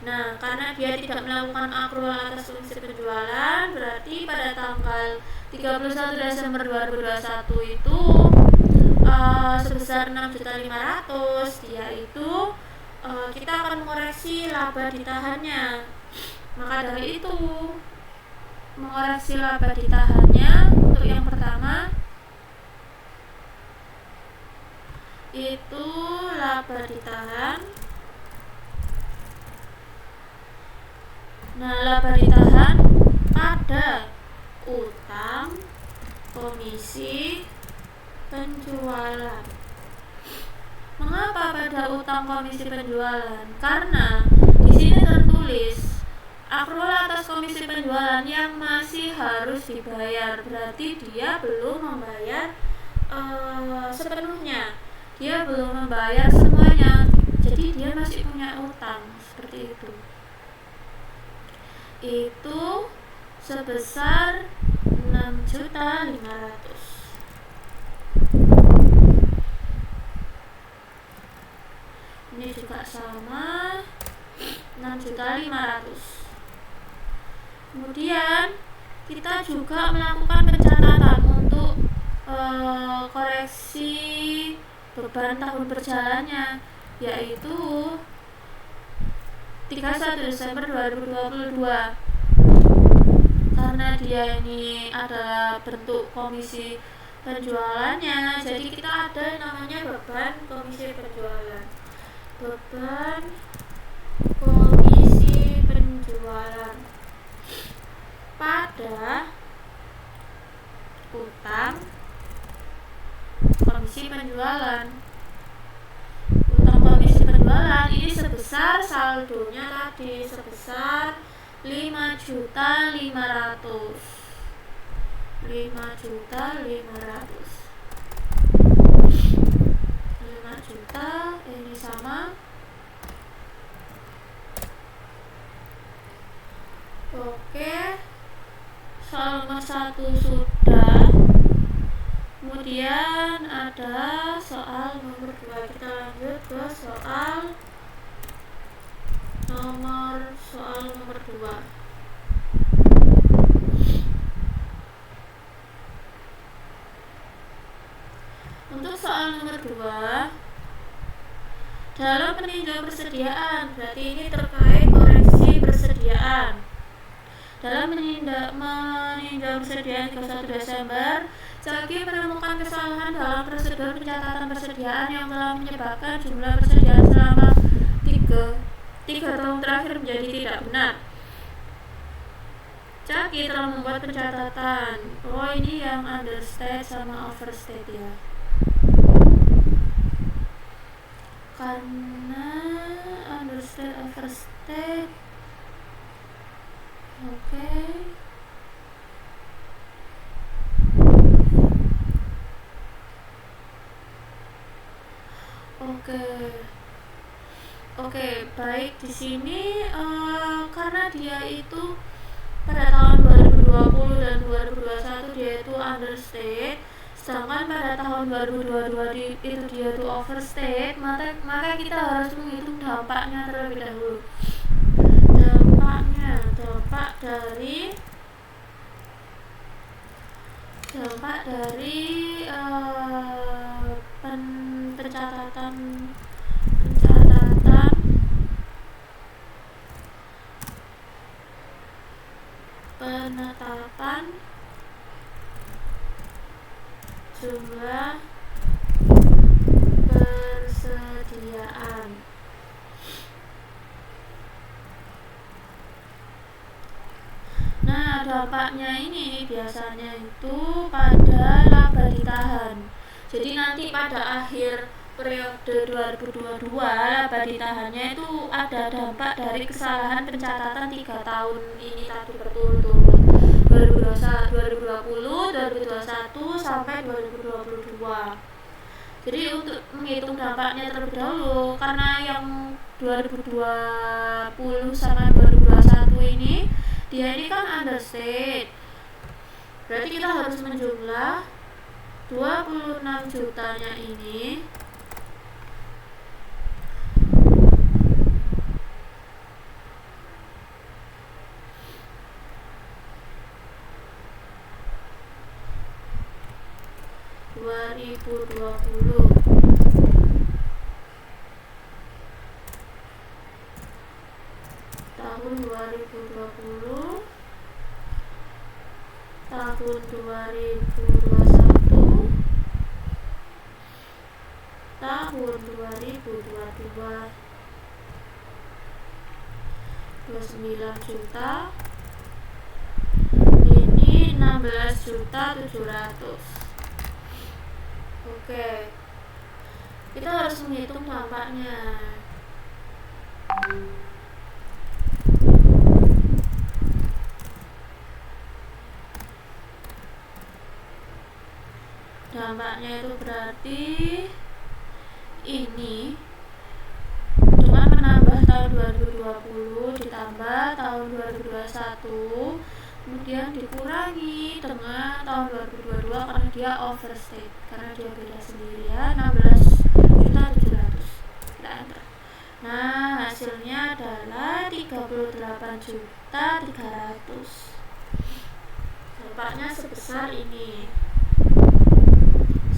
Nah, karena dia tidak melakukan akrual atas komisi penjualan, berarti pada tanggal 31 Desember 2021 itu sebesar 6.500.000, dia itu kita akan mengoreksi laba ditahannya. Maka dari itu, mengoreksi laba ditahannya untuk yang pertama itu laba ditahan. Nah, laba ditahan pada utang komisi penjualan. Mengapa pada utang komisi penjualan? Karena di sini tertulis akrual atas komisi penjualan yang masih harus dibayar, berarti dia belum membayar sepenuhnya. Dia belum membayar semuanya, jadi dia masih punya utang, seperti itu. Itu sebesar 6.500.000. Ini juga sama, 6.500.000. Kemudian kita juga melakukan pencatatan untuk koreksi beban tahun berjalannya, yaitu 31 Desember 2022. Karena dia ini adalah bentuk komisi penjualannya, jadi kita ada namanya beban komisi penjualan. Beban komisi penjualan pada utang komisi penjualan. Utang komisi penjualan ini sebesar saldonya tadi sebesar 5.500.000. 5 juta ini sama. Oke, soal nomor 1 sudah. Kemudian ada soal nomor 2. Kita lanjut ke soal nomor 2. Untuk soal nomor 2, dalam peninjau persediaan, berarti ini terkait koreksi persediaan. Dalam meninjau persediaan 31 Desember, Caki menemukan kesalahan dalam prosedur pencatatan persediaan yang telah menyebabkan jumlah persediaan selama 3 tahun terakhir menjadi tidak benar. Caki telah membuat pencatatan. Oh, ini yang understate sama overstate ya. Karena understate overstate. Oke. Oke, baik. Di sini karena dia itu pada tahun 2020 dan 2021 dia itu understate, sedangkan pada tahun 2022 itu dia itu overstate, maka kita harus menghitung dampaknya terlebih dahulu. dampaknya, dampak dari pencatatan penetapan jumlah persediaan. Nah, dampaknya ini biasanya itu pada laba ditahan. Jadi nanti pada akhir periode 2022 laba ditahannya itu ada dampak dari kesalahan pencatatan 3 tahun ini tadi berturut-turut, 2020, 2021 sampai 2022. Jadi untuk menghitung dampaknya terlebih dahulu, karena yang 2020 sama 2021 ini dia ini kan understate, berarti kita harus menjumlah 26 jutanya ini tahun 2020, tahun 2021, tahun 2022, 29 juta, ini 16.700.000. Oke, kita harus menghitung dampaknya. Dampaknya itu berarti ini dengan menambah tahun 2020 ditambah tahun 2021, kemudian dikurangi dengan tahun 2022 karena dia overstate, karena dia beda sendiri ya, 16.700.000. Kita enter. Nah, hasilnya adalah 38.300.000. Dampaknya sebesar ini.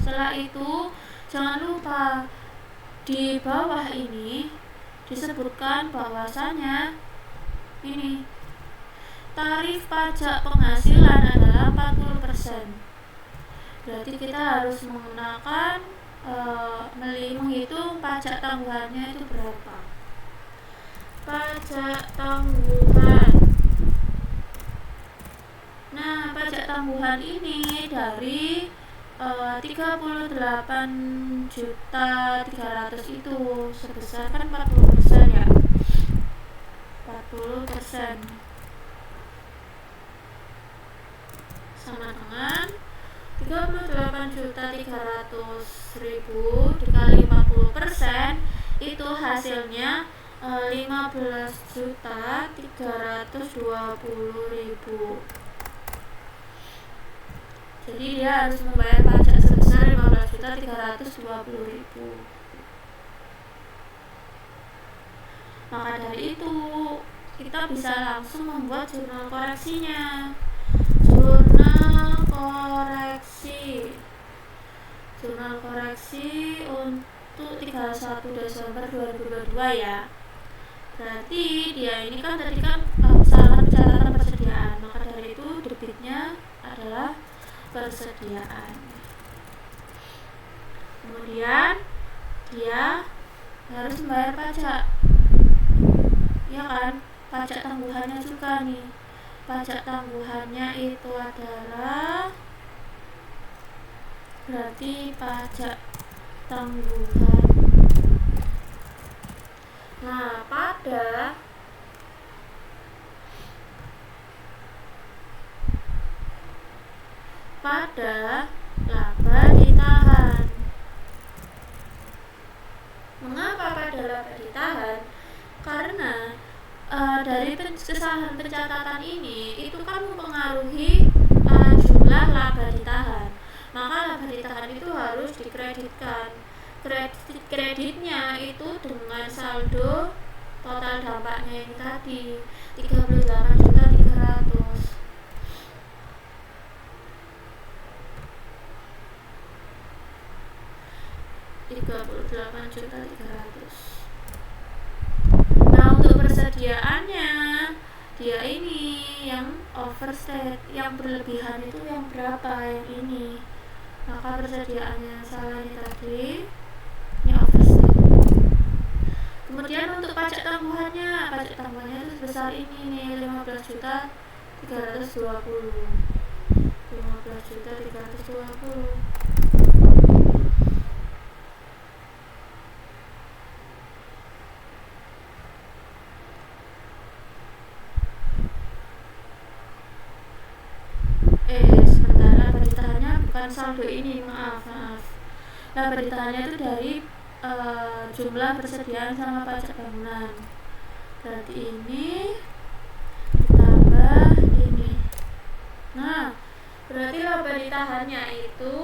Setelah itu jangan lupa di bawah ini disebutkan bahwasanya ini tarif pajak penghasilan adalah 40%. Berarti kita harus menggunakan menghitung pajak tangguhannya itu berapa. Pajak tangguhan. Nah, pajak tangguhan ini dari 38.300.000 itu sebesar kan 40% ya, 40% sama dengan 38.300.000 dikali 40% itu hasilnya 15.320.000. Jadi dia harus membayar pajak sebesar 15.320.000. Maka dari itu kita bisa langsung membuat jurnal koreksinya. Jurnal koreksi untuk 31 Desember 2022 ya. Berarti dia ini kan tadi kan kesalahan pencatatan persediaan, maka dari itu debitnya adalah persediaan. Kemudian dia harus membayar pajak, ya kan, pajak tangguhannya juga nih. Pajak tangguhannya itu adalah berarti pajak tangguhan. Nah, pada laba ditahan. Mengapa pada laba ditahan? Karena dari kesalahan pencatatan ini itu kan mempengaruhi jumlah laba ditahan. Maka laba ditahan itu harus dikreditkan. Kreditnya itu dengan saldo total dampaknya ini tadi 38.300.000. 38.300.000. Nah, untuk persediaannya dia ini yang overstate, yang berlebihan itu yang berapa? Yang ini. Maka persediaannya salah ini tadi, ini overstate. Kemudian untuk pajak tangguhannya itu sebesar ini nih, 15.320.000. 15.320.000. Sementara beritahannya bukan saldo ini, maaf. Nah, beritahannya itu dari jumlah persediaan sama pajak bangunan. Berarti ini ditambah ini. Nah, berarti laba ditahannya itu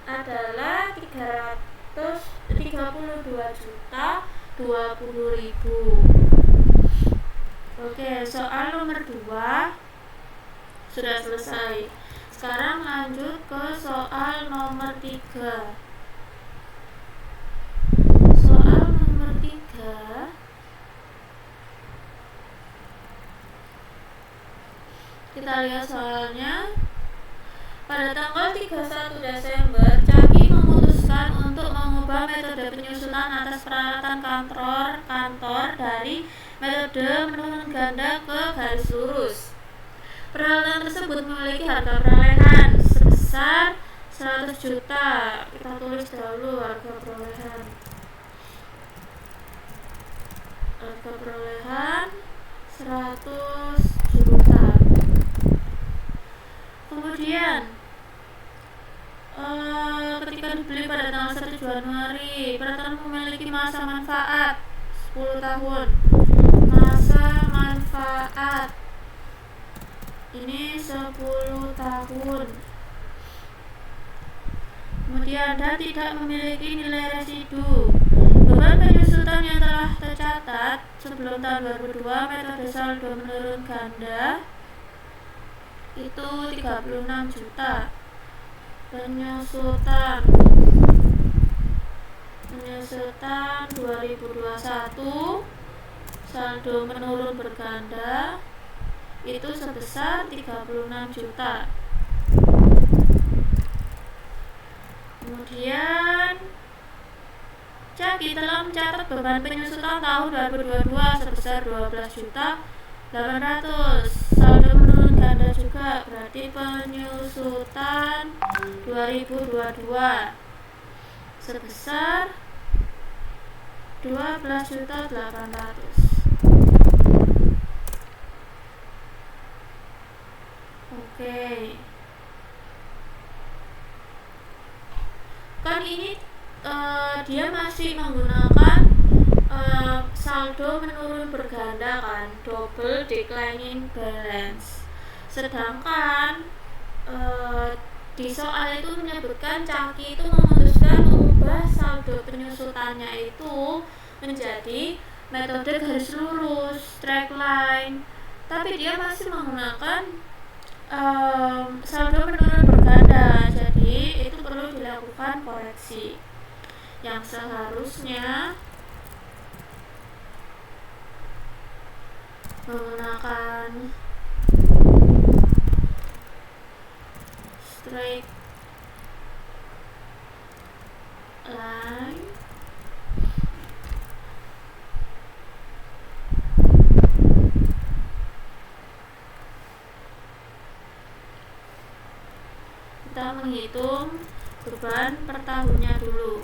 adalah 332.020.000. Oke, soal nomor 2 sudah selesai. Sekarang lanjut ke soal nomor 3. Soal nomor 3 kita lihat soalnya. Pada tanggal 31 Desember, Caki memutuskan untuk mengubah metode penyusunan atas peralatan kantor dari metode menurun ganda ke garis lurus. Peralatan tersebut memiliki harga perolehan sebesar 100 juta. Kita tulis dahulu harga perolehan. Harga perolehan 100 juta. Kemudian ketika dibeli pada tanggal 1 Januari, peralatan memiliki masa manfaat 10 tahun. Masa manfaat ini 10 tahun. Kemudian dan tidak memiliki nilai residu. Beban penyusutan yang telah tercatat sebelum tahun 2002 metode saldo menurun ganda itu 36 juta. Penyusutan 2021 saldo menurun berganda itu sebesar 36 juta. Kemudian Caki telah mencatat beban penyusutan tahun 2022 sebesar 12.800.000. Saldo menurun ganda juga, berarti penyusutan 2022 sebesar 12.800.000. Oke. Kan ini dia masih menggunakan saldo menurun berganda kan, double declining balance. Sedangkan di soal itu menyebutkan Caki itu memutuskan mengubah saldo penyusutannya itu menjadi metode garis lurus, straight line. Tapi dia masih menggunakan saldo menurun berganda, jadi itu perlu dilakukan koreksi. Yang seharusnya menggunakan straight line kita menghitung beban per tahunnya dulu.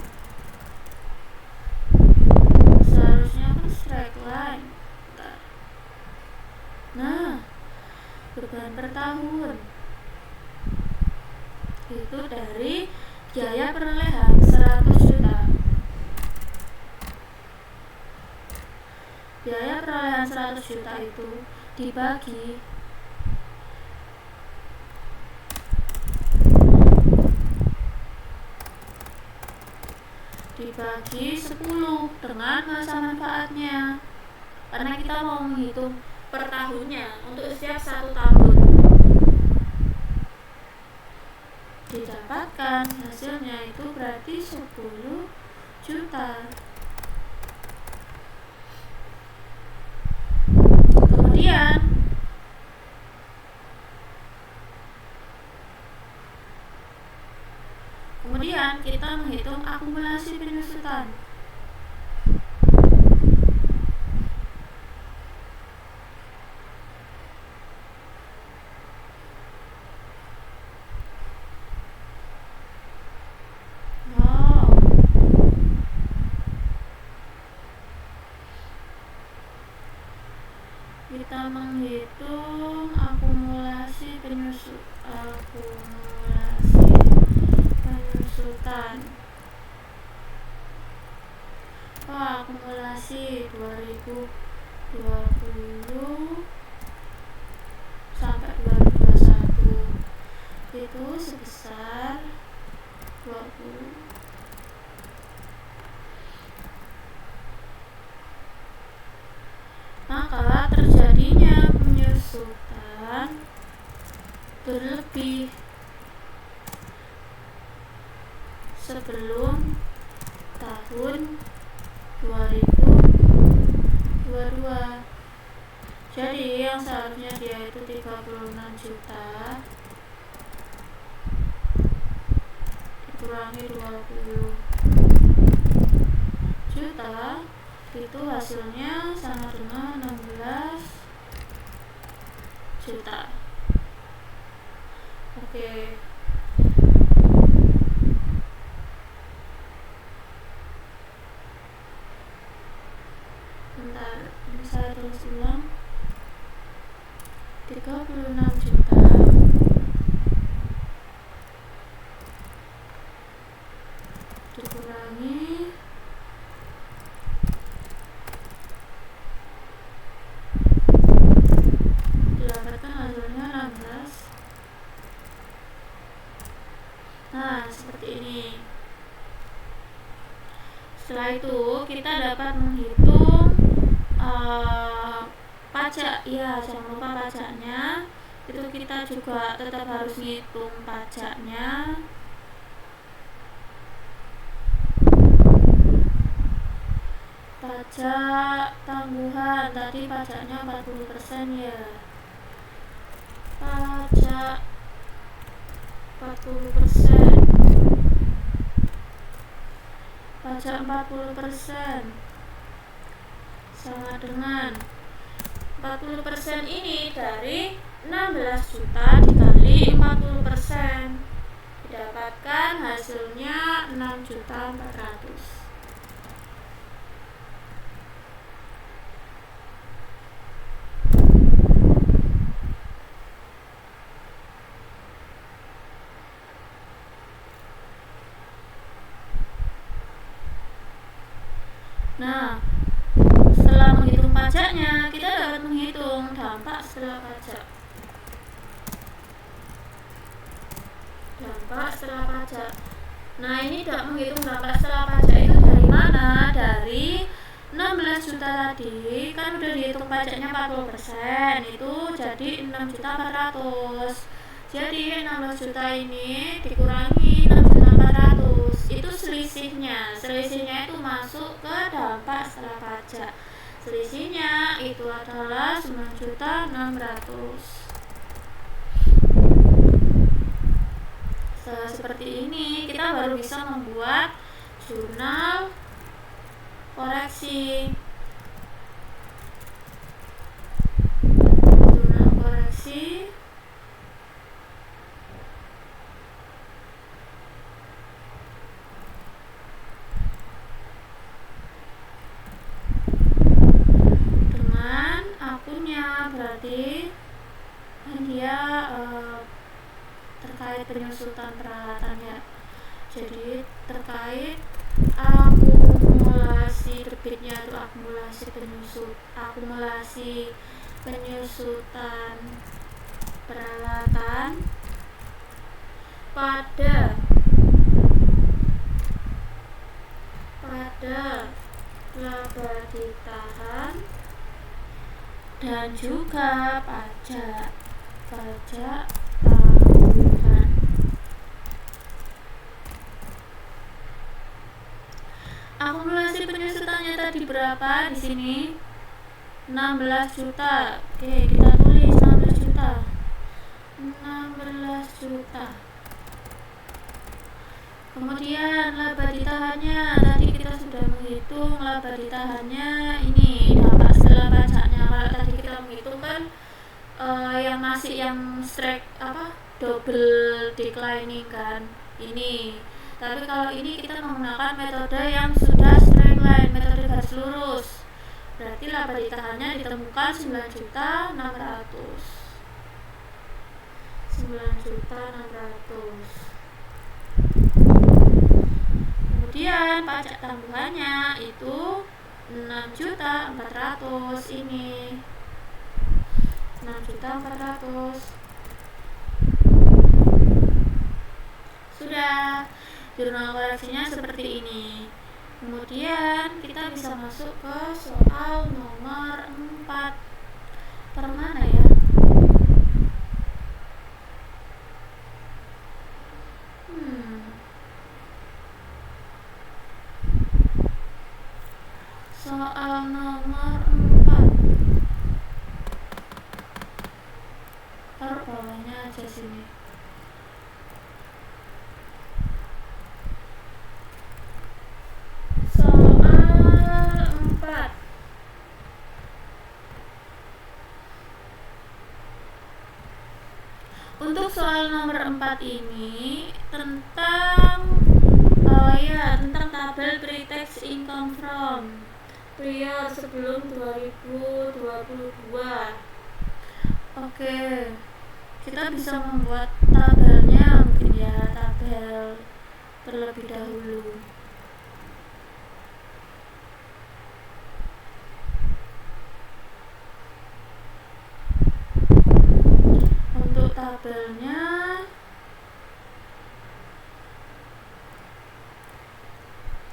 Seharusnya kan straight line. Nah, beban per tahun itu dari biaya perolehan 100 juta. Biaya perolehan 100 juta itu dibagi 10 dengan masa manfaatnya. karena kita mau menghitung per tahunnya untuk setiap 1 tahun. Didapatkan hasilnya itu berarti 10 juta. Kemudian kita menghitung akumulasi penyusutan. Kita menghitung akumulasi penyusutan. Akumulasi 2020 sampai 2021 itu sebesar 20. Maka terjadinya penyusutan berlebih sebelum tahun 2022. Jadi yang seharusnya dia itu 36 juta dikurangi 20 juta itu hasilnya sama dengan 16 juta. Oke. Bentar, ini saya tulis ulang. 36 juta dikurangi 16. Nah, seperti ini. Setelah itu kita dapat menghitung pajak. Ya, jangan lupa pajaknya. Itu kita juga tetap harus ngitung pajaknya. Pajak tangguhan tadi pajaknya 40% ya. Pajak 40%. Pajak 40% sama dengan 40% ini dari 16 juta dikali 40%. Didapatkan hasilnya 6.400.000. Nah, setelah menghitung pajaknya, kita dapat menghitung dampak setelah pajak. Nah, ini menghitung dampak setelah pajak itu dari mana? Dari 16 juta tadi, kan udah dihitung pajaknya 40%, itu jadi 6.400.000. Jadi 16 juta ini dikurangi 6.400.000, itu selisihnya itu masuk ke dampak setelah pajak. Selisihnya itu adalah 9.600.000. Seperti ini kita baru bisa membuat jurnal koreksi. Dengan akunnya, berarti dia terkait penyusutan peralatannya. Jadi terkait akumulasi debitnya itu akumulasi penyusutan peralatan pada laba ditahan dan juga pajak tambahan. Akumulasi penyusutannya tadi berapa di sini? 16 juta. Oke, kita tulis 16 juta. 16 juta. Kemudian laba ditahannya, tadi kita sudah menghitung laba ditahannya, ini dapat setelah pajaknya. Kalau tadi kita menghitung kan yang strike double declining kan ini, tapi kalau ini kita menggunakan metode yang sudah straight line, metode garis lurus, berarti laba ditahannya ditemukan 9.600. Kemudian pajak tambahannya itu 6.400, ini 6.400. Sudah, jurnal koreksinya seperti ini. Kemudian kita bisa masuk ke soal nomor 4. Per mana ya? Soal nomor 4. Taruh bawahnya aja sini. Soal 4. Untuk soal nomor 4 ini tentang tabel pre-tax income from prior sebelum 2022. Oke, kita bisa membuat tabelnya mungkin ya, tabel terlebih dahulu. Untuk tabelnya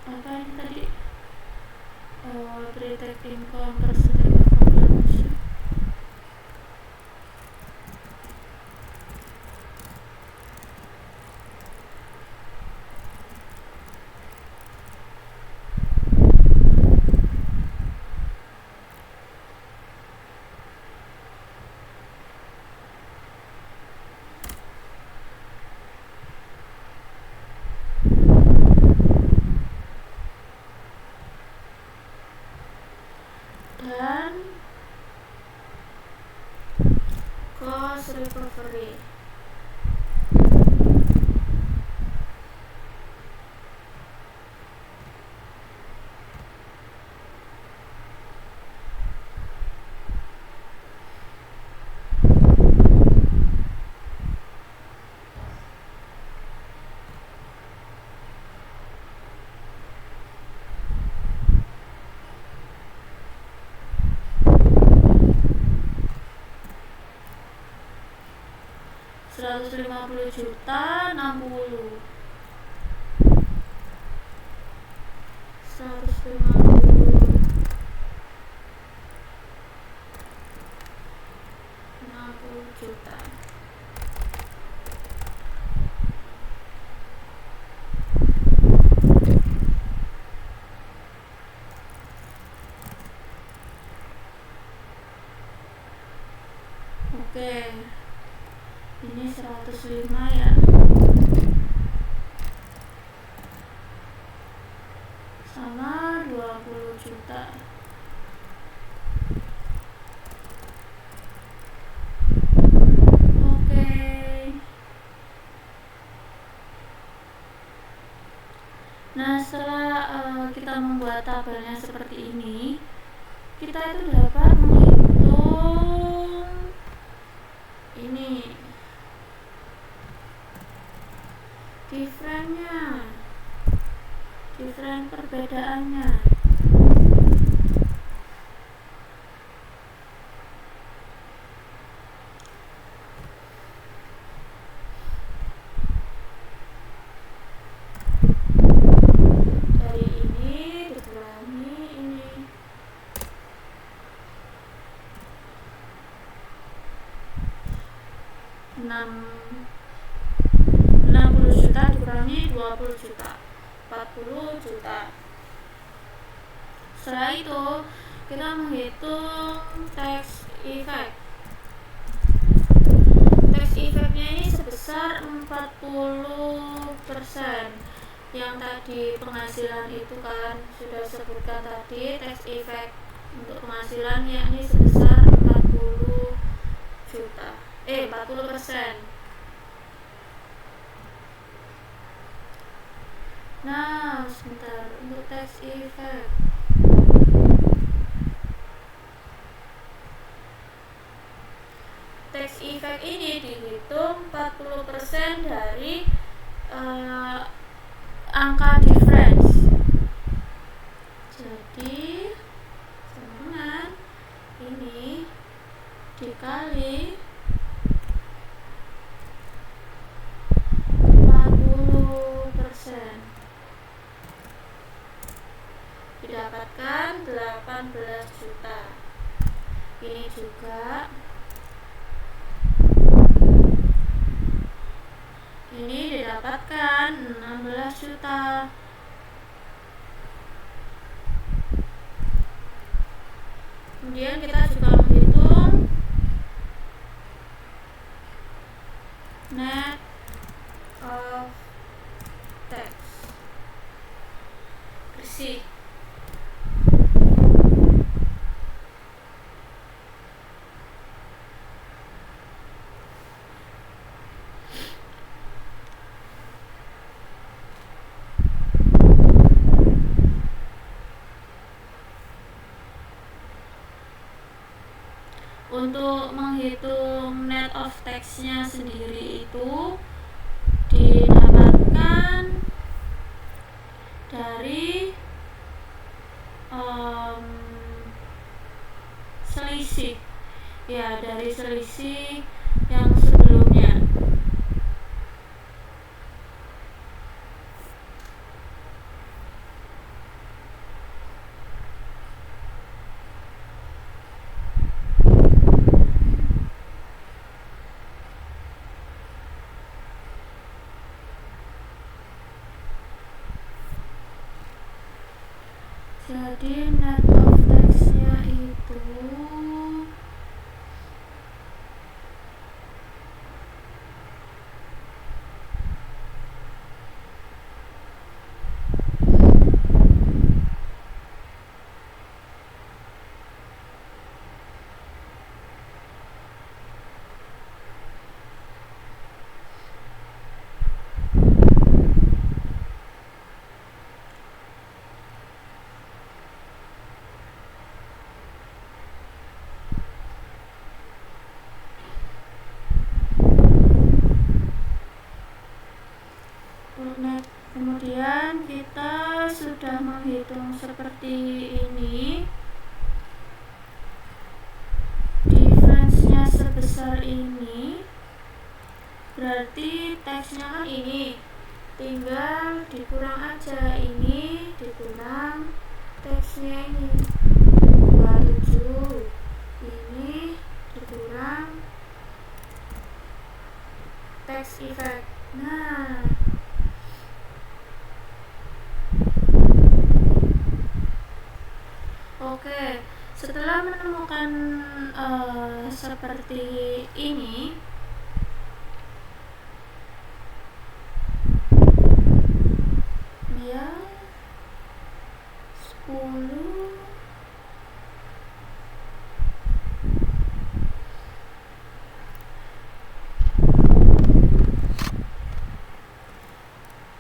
apa ini tadi? Pre-tax income percentage of completion. Dan cost recovery. $150 juta 60. 150 60 juta. Oke, ini 105 ya, sama 20 juta. Oke, nah setelah kita membuat tabelnya seperti ini, kita itu dapat menghitung ini different perbedaannya. Dari ini dikurangi ini. 60 juta dikurangi 20 juta 40 juta. Setelah itu kita menghitung tax effect. Tax effect-nya ini sebesar 40%. Yang tadi penghasilan itu kan sudah sebutkan tadi, tax effect untuk penghasilan yakni sebesar 40 juta 40%. Nah, sebentar, untuk tax effect ini dihitung 40% dari angka difference. Jadi sama ini dikali 40%, didapatkan 18 juta. Ini juga ini didapatkan 16 juta. Kemudian kita juga menghitung net of tax bersih. Untuk menghitung net of tax-nya sendiri itu didapatkan dari selisih, ya, dari selisih yang sebelumnya. Jadi net of tax-nya itu kemudian kita sudah menghitung seperti ini, difference-nya sebesar ini, berarti tax-nya kan ini, tinggal dikurang aja, ini dikurang tax-nya ini 27, ini dikurang tax effect. Nah, oke, setelah menemukan seperti ini, ya 10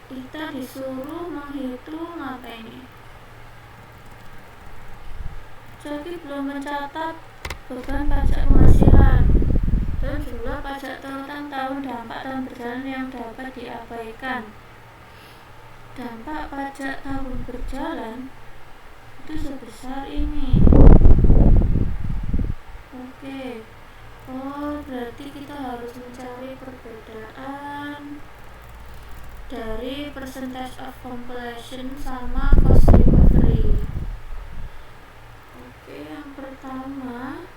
kita disuruh menghitung apa ini. Jadi belum mencatat beban pajak penghasilan dan jumlah pajak tentang tahun dampak tahun berjalan yang dapat diabaikan. Dampak pajak tahun berjalan itu sebesar ini. Oke. Oh, berarti kita harus mencari perbedaan dari percentage of completion sama cost recovery. Oke, yang pertama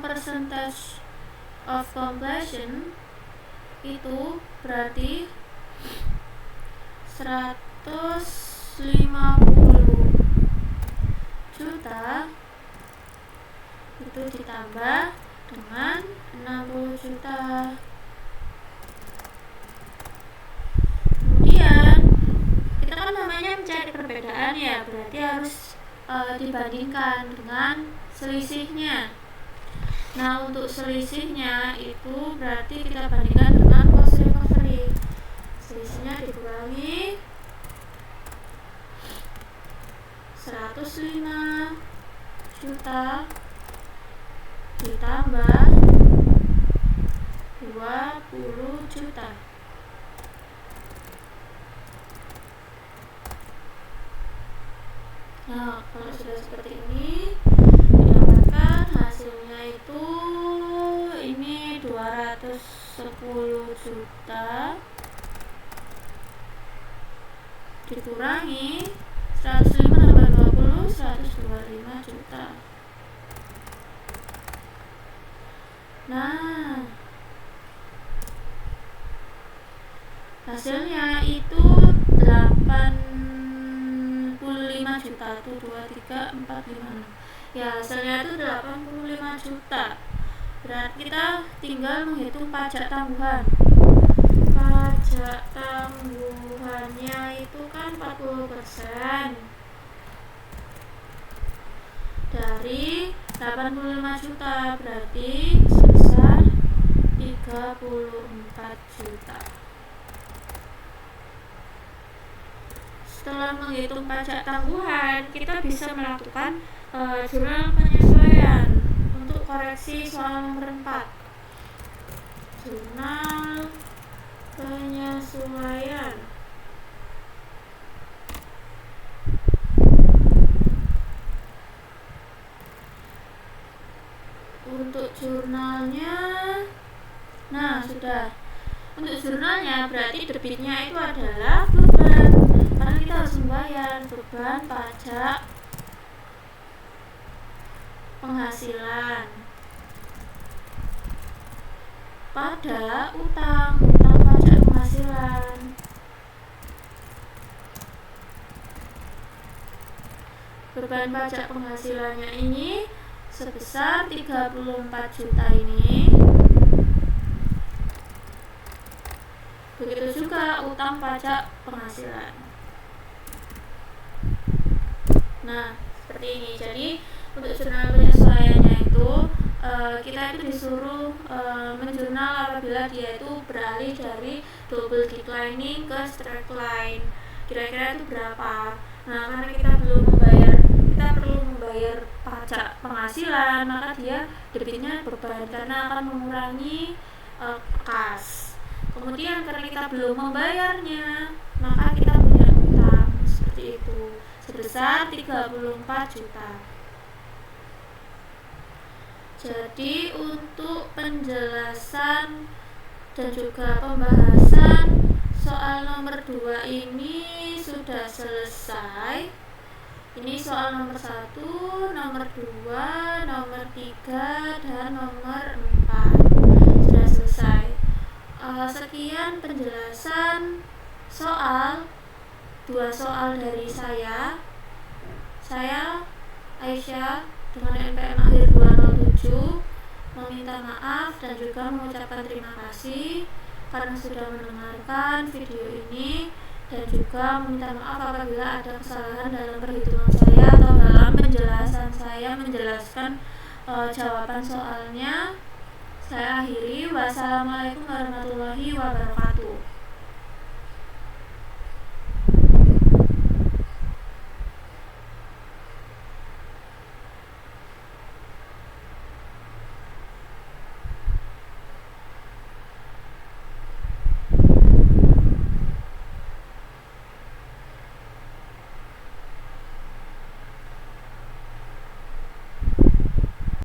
percentage of completion itu berarti 150 juta itu ditambah dengan 60 juta. Kemudian kita kan namanya mencari perbedaan ya, berarti harus dibandingkan dengan selisihnya. Nah, untuk selisihnya itu berarti kita bandingkan dengan cost recovery. Selisihnya dikurangi 105 juta ditambah 20 juta. Nah, kalau sudah seperti ini didapatkan hasilnya itu ini 210 juta dikurangi 105 tambah 20 125 juta. Nah, hasilnya itu 85 juta itu 2, 3, 4, 5, 6. Ya, hasilnya itu 85 juta. Berarti kita tinggal menghitung pajak tangguhan. Pajak tangguhannya itu kan 40% dari 85 juta, berarti sebesar 34 juta. Setelah menghitung pajak tangguhan, kita bisa melakukan jurnal penyesuaian untuk koreksi soal nomor 4. Jurnal penyesuaian. Untuk jurnalnya, nah sudah. Untuk jurnalnya berarti debitnya itu adalah beban, karena kita harus membayar beban pajak penghasilan pada utang pajak penghasilan. Beban pajak penghasilannya ini sebesar 34 juta ini. Begitu juga utang pajak penghasilan. Nah, seperti ini. Jadi untuk jurnal penyesuaiannya itu kita itu disuruh menjurnal apabila dia itu beralih dari double declining ke straight line. Kira-kira itu berapa? Nah, karena kita perlu membayar pajak penghasilan, maka dia debitnya beban karena akan mengurangi kas. Kemudian karena kita belum membayarnya, maka kita punya utang seperti itu sebesar 34 juta. Jadi untuk penjelasan dan juga pembahasan soal nomor 2 ini sudah selesai. Ini soal nomor 1, nomor 2, nomor 3, dan nomor 4 sudah selesai. Sekian penjelasan soal 2 soal dari saya Aisyah dengan NPM akhir 207 meminta maaf dan juga mengucapkan terima kasih karena sudah mendengarkan video ini, dan juga meminta maaf apabila ada kesalahan dalam perhitungan saya atau dalam penjelasan saya menjelaskan jawaban soalnya. Saya akhiri. Wassalamualaikum warahmatullahi wabarakatuh.